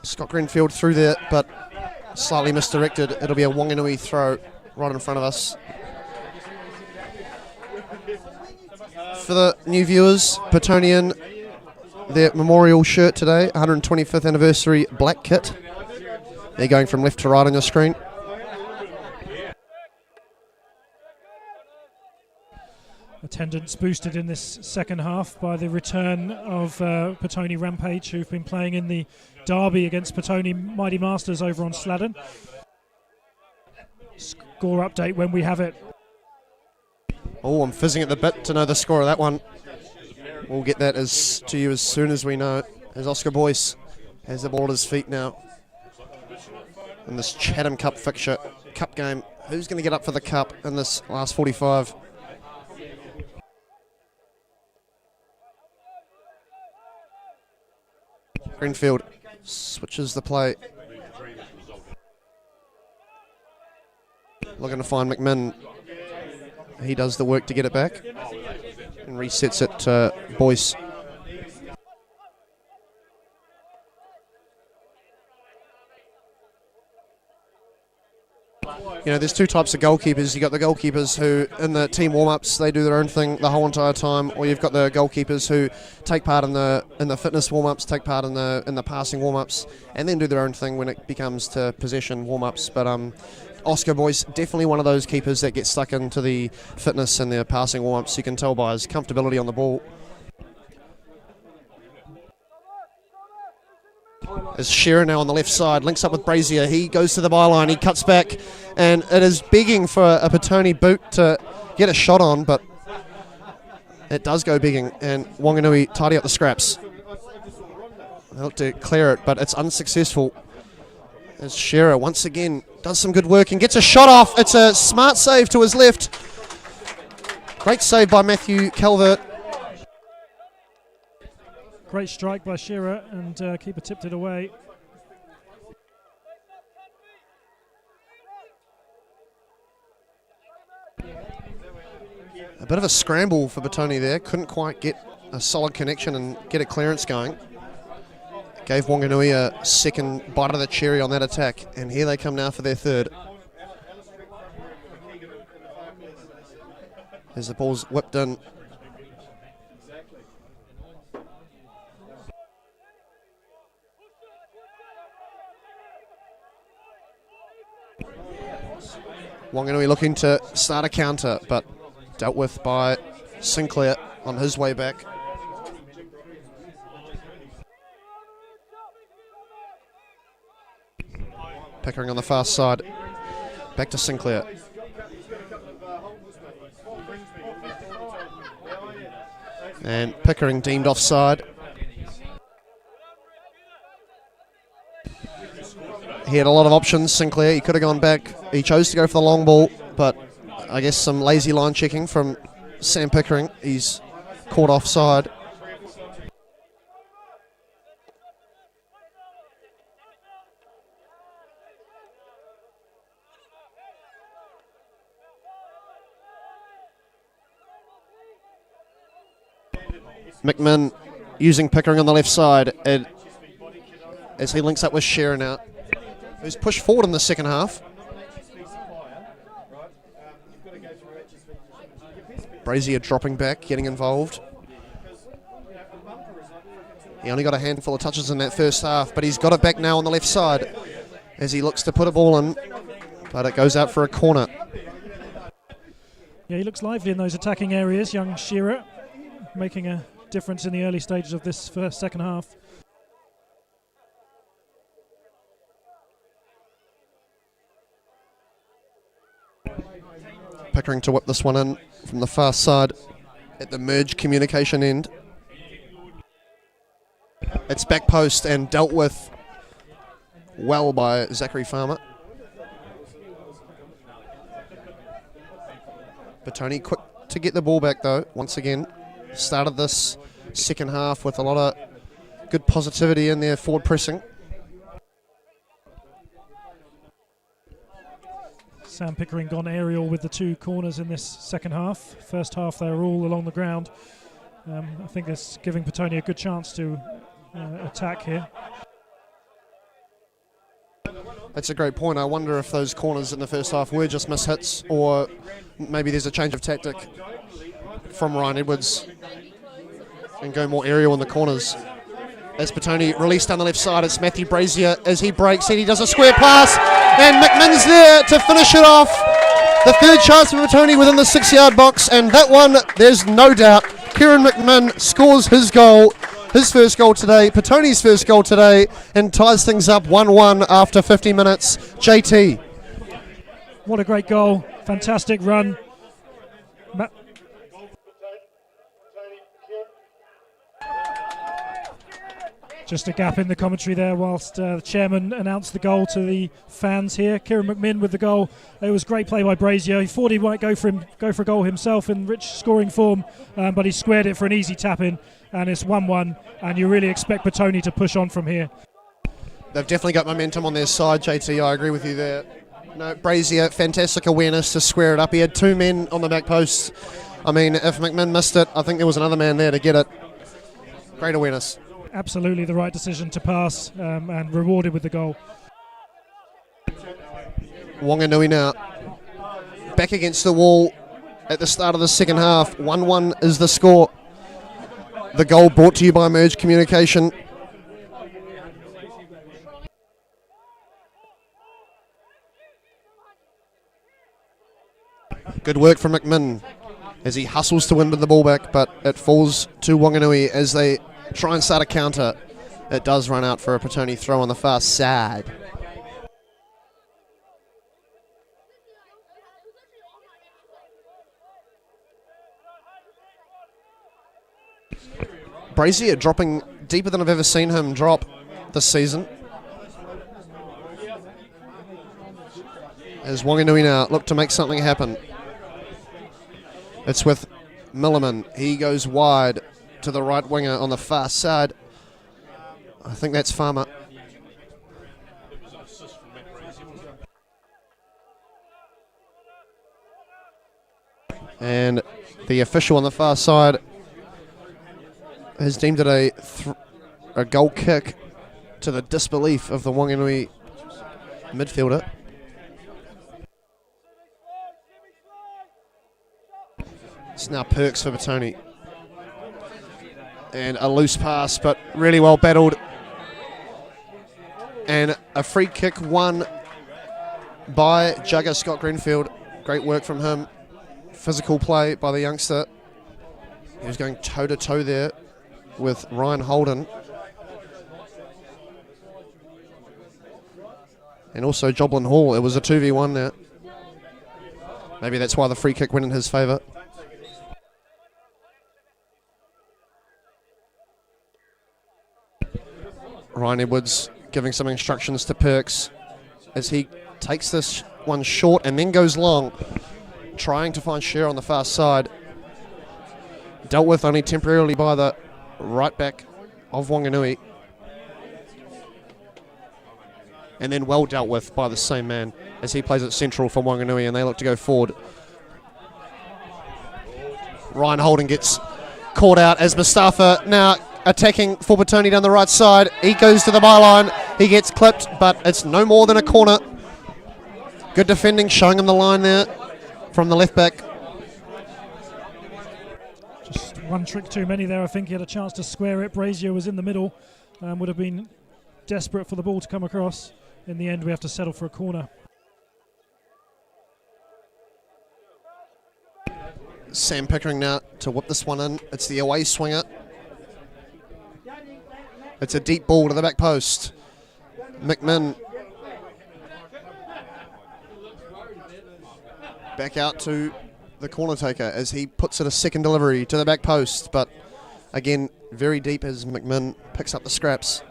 Scott Greenfield through there, but slightly misdirected. It'll be a Wanganui throw right in front of us. For the new viewers, Petonian, their memorial shirt today, 125th anniversary black kit. They're going from left to right on your screen. Attendance boosted in this second half by the return of Petone Rampage, who've been playing in the derby against Petone Mighty Masters over on Sladden. Score update when we have it. Oh, I'm fizzing at the bit to know the score of that one. We'll get that to you as soon as we know it. As Oscar Boyce has the ball at his feet now in this Chatham Cup fixture, cup game. Who's going to get up for the cup in this last 45? Greenfield switches the play. Looking to find McMinn. He does the work to get it back and resets it to Boyce. You know, there's two types of goalkeepers. You've got the goalkeepers who, in the team warm-ups, they do their own thing the whole entire time, or you've got the goalkeepers who take part in the fitness warm-ups, take part in the passing warm-ups, and then do their own thing when it becomes to possession warm-ups. But Oscar Boyce, definitely one of those keepers that gets stuck into the fitness and the passing warm-ups. You can tell by his comfortability on the ball. As Shearer now on the left side, links up with Brazier. He goes to the byline, he cuts back, and it is begging for a Petone boot to get a shot on, but it does go begging, and Wanganui tidy up the scraps. They look to clear it, but it's unsuccessful. As Shearer once again does some good work and gets a shot off. It's a smart save to his left. Great save by Matthew Calvert. Great strike by Shearer, and keeper tipped it away. A bit of a scramble for Petone there. Couldn't quite get a solid connection and get a clearance going. Gave Wanganui a second bite of the cherry on that attack, and here they come now for their third. As the ball's whipped in. Wanganui looking to start a counter, but dealt with by Sinclair on his way back. Pickering on the far side. Back to Sinclair. And Pickering deemed offside. He had a lot of options, Sinclair. He could have gone back. He chose to go for the long ball, but I guess some lazy line checking from Sam Pickering. He's caught offside. McMinn using Pickering on the left side as he links up with Shearer now, who's pushed forward in the second half. Brazier dropping back, getting involved. He only got a handful of touches in that first half, but he's got it back now on the left side as he looks to put a ball in, but it goes out for a corner. Yeah, he looks lively in those attacking areas, young Shearer, making a difference in the early stages of this second half. Pickering to whip this one in from the far side at the merge communication end. It's back post and dealt with well by Zachary Farmer. Petone quick to get the ball back though, once again. Started this second half with a lot of good positivity in their forward pressing. Sam Pickering gone aerial with the two corners in this second half. First half they were all along the ground. I think that's giving Petone a good chance to attack here. That's a great point. I wonder if those corners in the first half were just mishits, or maybe there's a change of tactic from Ryan Edwards and go more aerial in the corners. As Petone released down the left side, it's Matthew Brazier as he breaks and he does a square pass, and McMinn's there to finish it off. The third chance for Petone within the 6-yard box, and that one, there's no doubt, Kieran McMinn scores his goal. His first goal today, Petone's first goal today, and ties things up 1-1 after 50 minutes. JT. What a great goal. Fantastic run. Just a gap in the commentary there whilst the chairman announced the goal to the fans here. Kieran McMinn with the goal. It was great play by Brazier. He thought he might go for a goal himself in rich scoring form, but he squared it for an easy tap in, and it's 1-1, and you really expect Petone to push on from here. They've definitely got momentum on their side, JT. I agree with you there. No, Brazier, fantastic awareness to square it up. He had two men on the back post. I mean, if McMinn missed it, I think there was another man there to get it. Great awareness. Absolutely the right decision to pass, and rewarded with the goal. Wanganui now back against the wall at the start of the second half. 1-1 is the score. The goal brought to you by Merge Communication. Good work from McMinn as he hustles to win with the ball back, but it falls to Wanganui as they try and start a counter. It does run out for a Petone throw on the far side. Brazier dropping deeper than I've ever seen him drop this season. As Wanganui now look to make something happen. It's with Milliman. He goes wide to the right winger on the far side. I think that's Farmer. And the official on the far side has deemed it a goal kick, to the disbelief of the Wanganui midfielder. It's now Perks for Petone. And a loose pass, but really well battled. And a free kick won by Jugger Scott Greenfield. Great work from him. Physical play by the youngster. He was going toe-to-toe there with Ryan Holden. And also Joblin Hall. It was a 2v1 there. Maybe that's why the free kick went in his favour. Ryan Edwards giving some instructions to Perks as he takes this one short and then goes long, trying to find Shearer on the far side. Dealt with only temporarily by the right back of Wanganui. And then well dealt with by the same man as he plays it central for Wanganui, and they look to go forward. Ryan Holden gets caught out as Mustafa now attacking for Petone down the right side. He goes to the byline. He gets clipped, but it's no more than a corner. Good defending, showing him the line there from the left back. Just one trick too many there. I think he had a chance to square it. Brazier was in the middle. Would have been desperate for the ball to come across. In the end, we have to settle for a corner. Sam Pickering now to whip this one in. It's the away swinger. It's a deep ball to the back post. McMinn back out to the corner taker as he puts it a second delivery to the back post, but again very deep as McMinn picks up the scraps.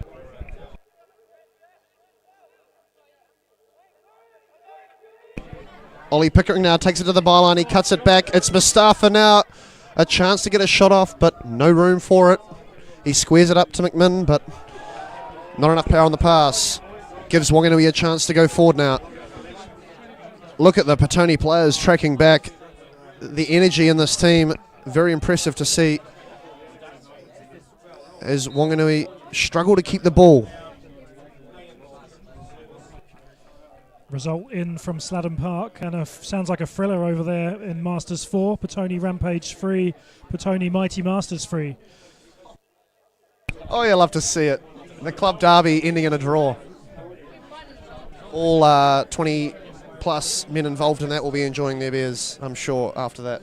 Ollie Pickering now takes it to the byline. He cuts it back. It's Mustafa now. A chance to get a shot off, but no room for it. He squares it up to McMinn, but not enough power on the pass. Gives Wanganui a chance to go forward now. Look at the Petone players tracking back. The energy in this team, very impressive to see, as Wanganui struggle to keep the ball. Result in from Sladden Park, and sounds like a thriller over there in Masters 4. Petone Rampage 3, Petone Mighty Masters 3. Oh, you love to see it. The club derby ending in a draw. All 20 plus men involved in that will be enjoying their beers, I'm sure, after that.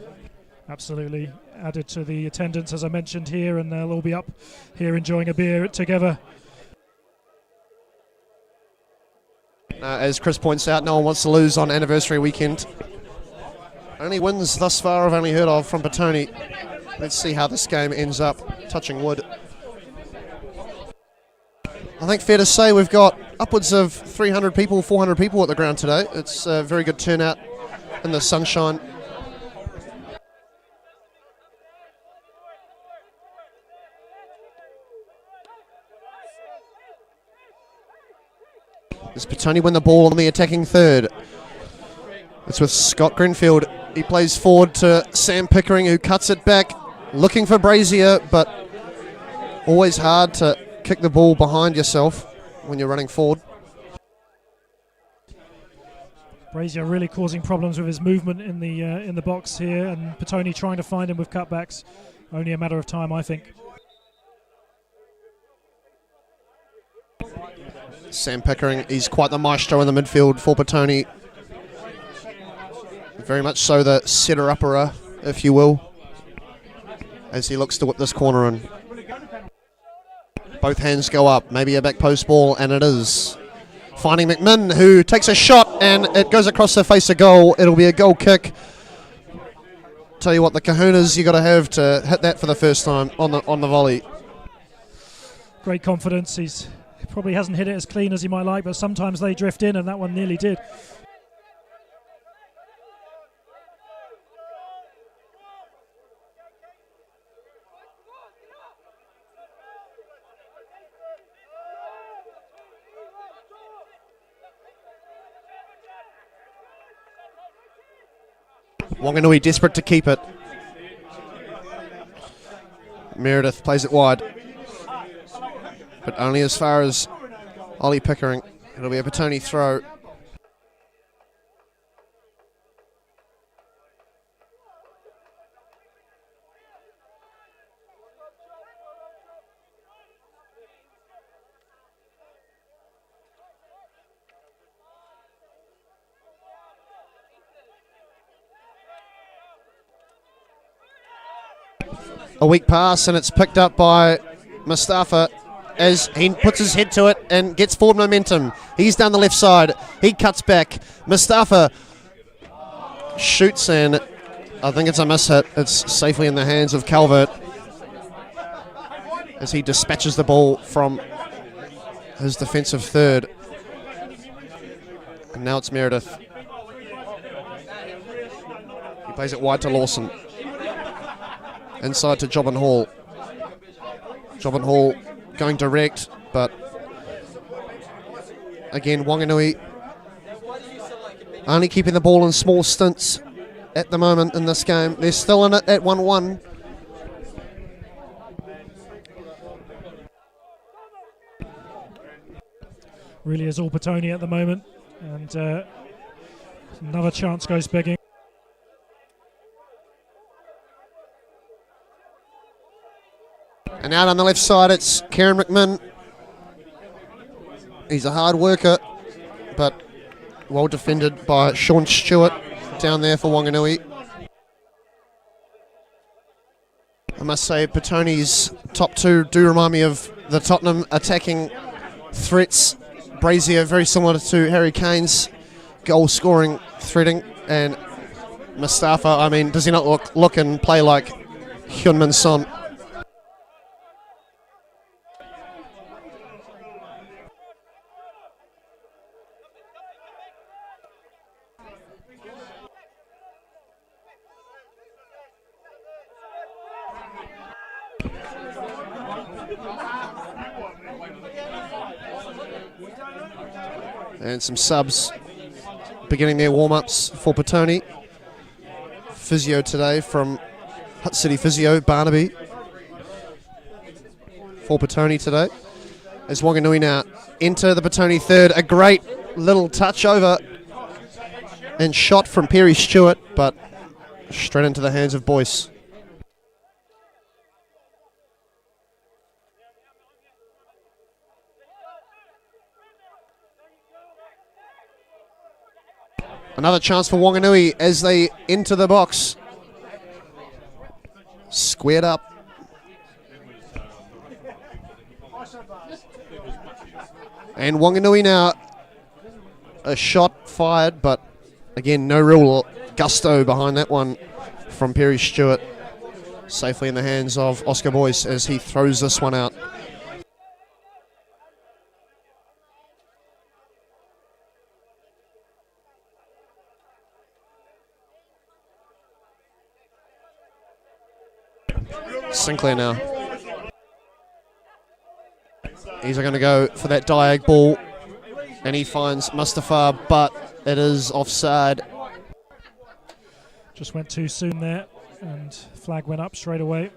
Absolutely. Added to the attendance, as I mentioned here, and they'll all be up here enjoying a beer together. As Chris points out, no one wants to lose on anniversary weekend. Only wins thus far I've only heard of from Petone. Let's see how this game ends up, touching wood. I think fair to say we've got upwards of 300 people, 400 people at the ground today. It's a very good turnout in the sunshine. Does Petone win the ball on the attacking third? It's with Scott Greenfield. He plays forward to Sam Pickering, who cuts it back, looking for Brazier, but always hard to kick the ball behind yourself when you're running forward. Brazier really causing problems with his movement in the box here, and Petone trying to find him with cutbacks. Only a matter of time, I think. Sam Pickering, he's quite the maestro in the midfield for Petone. Very much so the setter-upperer, if you will, as he looks to whip this corner in. Both hands go up, maybe a back post ball, and it is. Finding McMinn, who takes a shot, and it goes across the face of goal. It'll be a goal kick. Tell you what, the kahunas you got to have to hit that for the first time on the volley. Great confidence. He probably hasn't hit it as clean as he might like, but sometimes they drift in, and that one nearly did. Wanganui desperate to keep it. Meredith plays it wide, but only as far as Ollie Pickering. It'll be a Petone throw. A weak pass, and it's picked up by Mustafa as he puts his head to it and gets forward momentum. He's down the left side. He cuts back. Mustafa shoots, and I think it's a miss hit. It's safely in the hands of Calvert as he dispatches the ball from his defensive third. And now it's Meredith. He plays it wide to Lawson. Inside to Jobbin Hall. Jobbin Hall going direct, but again, Wanganui only keeping the ball in small stints at the moment in this game. They're still in it at 1-1. Really is all Petone at the moment, and another chance goes begging. And out on the left side, it's Kieran McMinn. He's a hard worker, but well defended by Sean Stewart down there for Wanganui. I must say, Petone's top two do remind me of the Tottenham attacking threats. Brazier, very similar to Harry Kane's goal-scoring threading, and Mustafa, I mean, does he not look and play like Hyun-Min Son? And some subs beginning their warm-ups for Petone. Physio today from Hutt City Physio, Barnaby. For Petone today. As Wanganui now enter the Petone third. A great little touch over and shot from Perry Stewart, but straight into the hands of Boyce. Another chance for Wanganui as they enter the box. Squared up. And Wanganui now, a shot fired, but again, no real gusto behind that one from Perry Stewart. Safely in the hands of Oscar Boyce as he throws this one out. Sinclair now. He's going to go for that diag ball, and he finds Mustafa, but it is offside. Just went too soon there, and flag went up straight away.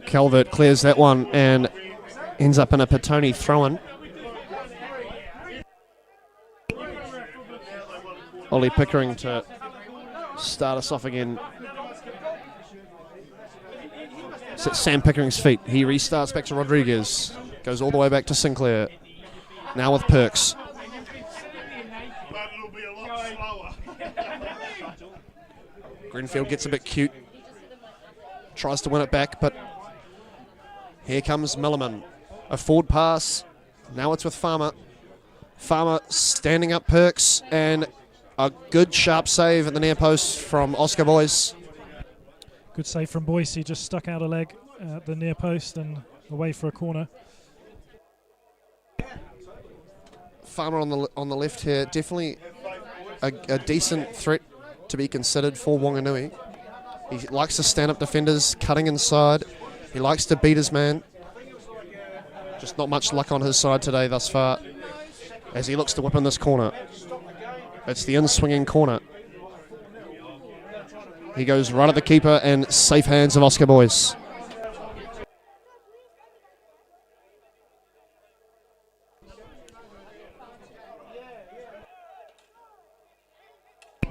Calvert clears that one and ends up in a Petone throw-in. Ollie Pickering to start us off again. It's at Sam Pickering's feet. He restarts back to Rodriguez. Goes all the way back to Sinclair. Now with Perks. Greenfield gets a bit cute. Tries to win it back, but here comes Milliman. A forward pass. Now it's with Farmer. Farmer standing up Perks, and a good sharp save at the near post from Oscar Boyce. Good save from Boyce. He just stuck out a leg at the near post and away for a corner. Farmer on the left here, definitely a decent threat to be considered for Wanganui. He likes to stand up defenders, cutting inside. He likes to beat his man. Just not much luck on his side today thus far as he looks to whip in this corner. It's the in-swinging corner. He goes right at the keeper and safe hands of Oscar Boyce.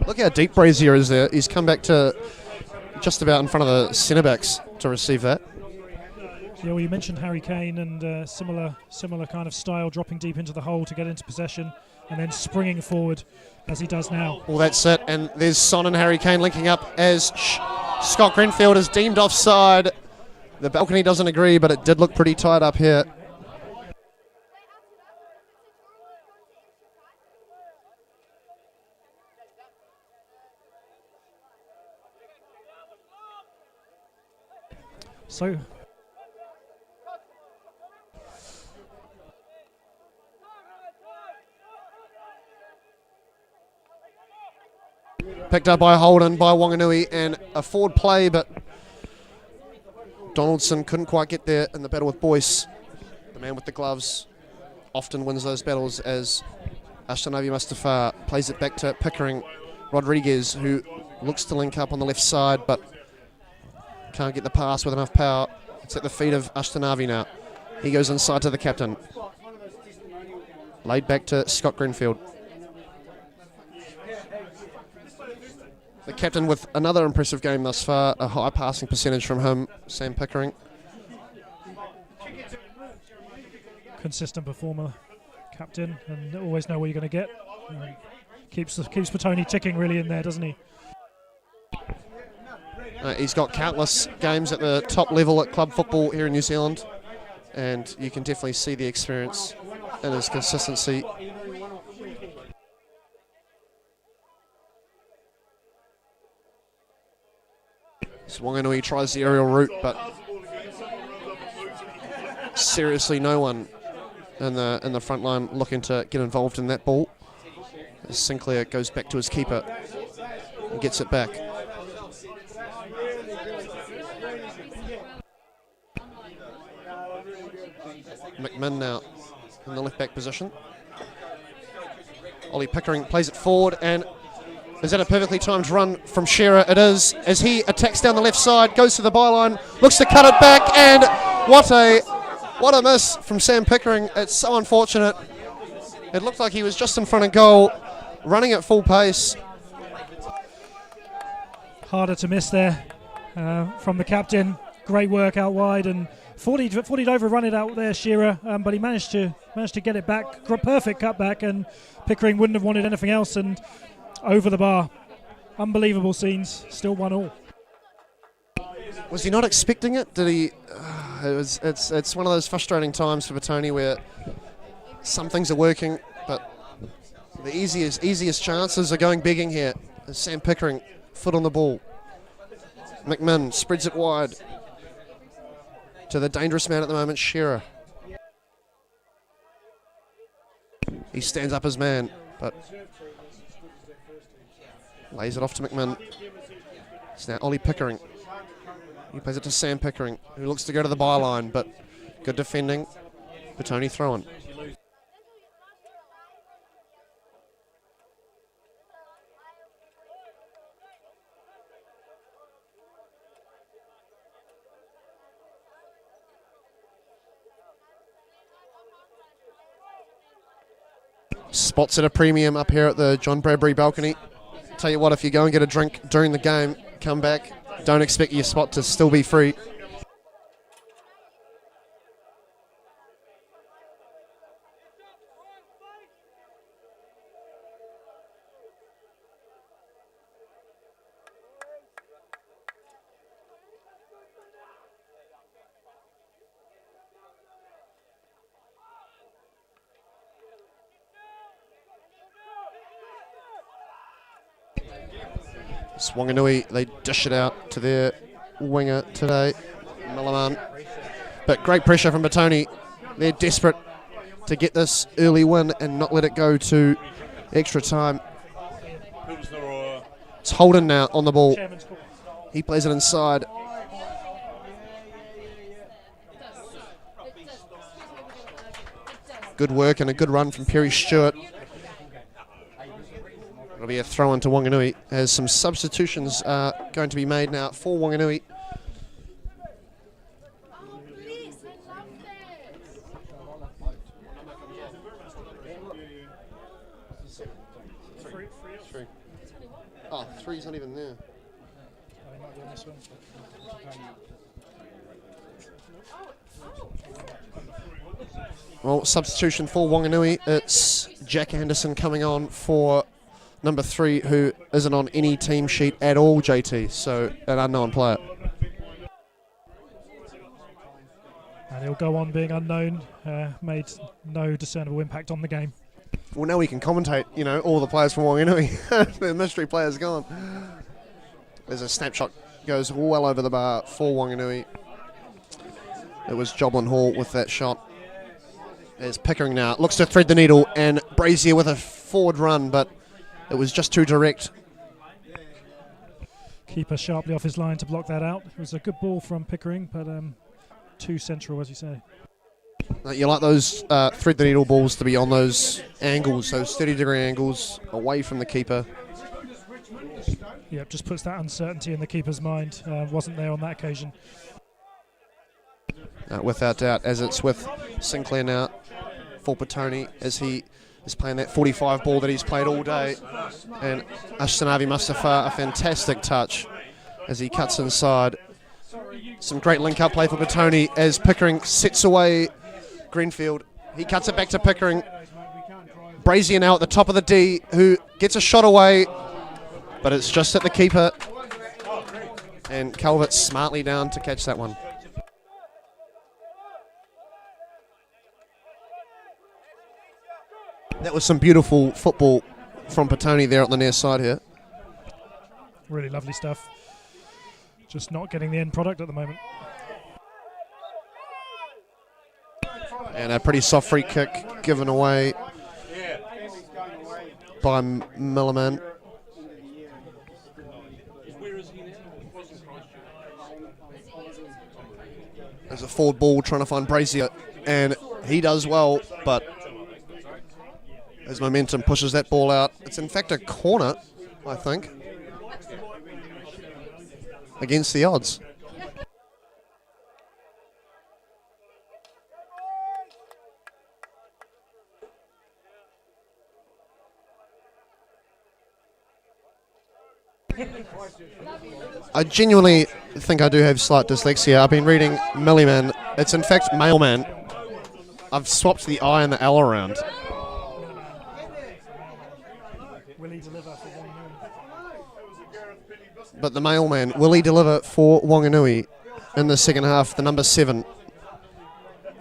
Look how deep Brazier is there. He's come back to just about in front of the centre backs to receive that. Yeah, well, you mentioned Harry Kane and similar kind of style, dropping deep into the hole to get into possession and then springing forward as he does now. Well, that's it. And there's Son and Harry Kane linking up as Scott Greenfield is deemed offside. The balcony doesn't agree, but it did look pretty tight up here. So picked up by Holden, by Wanganui, and a forward play, but Donaldson couldn't quite get there in the battle with Boyce. The man with the gloves often wins those battles as Ashtanavi Mustafa plays it back to Pickering. Rodriguez, who looks to link up on the left side but can't get the pass with enough power. It's at the feet of Ashtanavi now. He goes inside to the captain. Laid back to Scott Greenfield. The captain with another impressive game thus far, a high passing percentage from him, Sam Pickering. Consistent performer, captain, and always know what you're going to get. Keeps Petone ticking really in there, doesn't he? He's got countless games at the top level at club football here in New Zealand, and you can definitely see the experience and his consistency. So Wanganui tries the aerial route, but seriously no one in the front line looking to get involved in that ball. As Sinclair goes back to his keeper and gets it back. McMinn now in the left back position. Ollie Pickering plays it forward, and is that a perfectly timed run from Shearer? It is, as he attacks down the left side, goes to the byline, looks to cut it back, and what a miss from Sam Pickering. It's so unfortunate. It looked like he was just in front of goal, running at full pace. Harder to miss there from the captain. Great work out wide, and 40'd over, run it out there, Shearer, but he managed to get it back. Perfect cutback, and Pickering wouldn't have wanted anything else, and over the bar. Unbelievable scenes. Still 1-1. Was he not expecting it? Did he? It's one of those frustrating times for Petone where some things are working, but the easiest chances are going begging here. Sam Pickering, foot on the ball. McMinn spreads it wide to the dangerous man at the moment, Shearer. He stands up as man, but lays it off to McMinn. It's now Ollie Pickering. He plays it to Sam Pickering, who looks to go to the byline, but good defending. Petone throwing. Spots at a premium up here at the John Bradbury balcony. Tell you what, if you go and get a drink during the game, come back, don't expect your spot to still be free. Wanganui, they dish it out to their winger today, Milliman. But great pressure from Petone. They're desperate to get this early win and not let it go to extra time. It's Holden now on the ball. He plays it inside. Good work and a good run from Perry Stewart. It'll be a throw into Wanganui as some substitutions are going to be made now for Wanganui. Oh, three's not even there. Well, substitution for Wanganui. It's Jack Anderson coming on for number 3, who isn't on any team sheet at all, JT, so an unknown player. And he'll go on being unknown, made no discernible impact on the game. Well, now we can commentate, you know, all the players from Wanganui. The mystery player's gone. There's a snapshot, goes well over the bar for Wanganui. It was Joblin Hall with that shot. There's Pickering now, looks to thread the needle, and Brazier with a forward run, but it was just too direct. Keeper sharply off his line to block that out. It was a good ball from Pickering, but too central, as you say. You like those thread the needle balls to be on those angles, those 30-degree angles away from the keeper. Yep, just puts that uncertainty in the keeper's mind. Wasn't there on that occasion. Without doubt, as it's with Sinclair now for Petone, as he is playing that 45 ball that he's played all day. And Ashtanavi Mustafa, a fantastic touch as he cuts inside. Some great link-up play for Petone as Pickering sets away Greenfield. He cuts it back to Pickering. Brazier now at the top of the D, who gets a shot away, but it's just at the keeper. And Calvert smartly down to catch that one. That was some beautiful football from Petone there on the near side here. Really lovely stuff. Just not getting the end product at the moment. And a pretty soft free kick given away by Milliman. There's a forward ball trying to find Brazier, and he does well, but his momentum pushes that ball out. It's in fact a corner, I think, against the odds. I genuinely think I do have slight dyslexia. I've been reading Milliman. It's in fact Mailman. I've swapped the I and the L around. Will he deliver for Wanganui? But the Mailman, will he deliver for Wanganui in the second half? The number 7.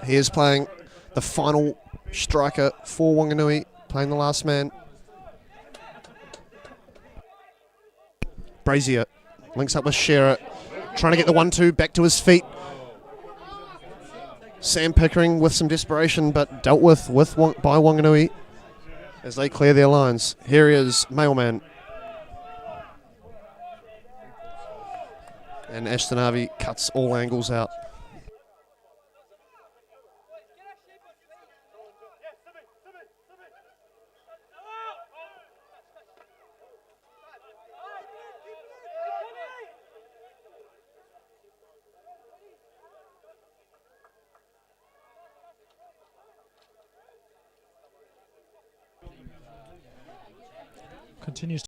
He is playing the final striker for Wanganui, playing the last man. Brazier links up with Shearer, trying to get the 1-2 back to his feet. Sam Pickering with some desperation, but dealt with by Wanganui as they clear their lines. Here he is, Mailman. And Ashtanavi cuts all angles out. Continues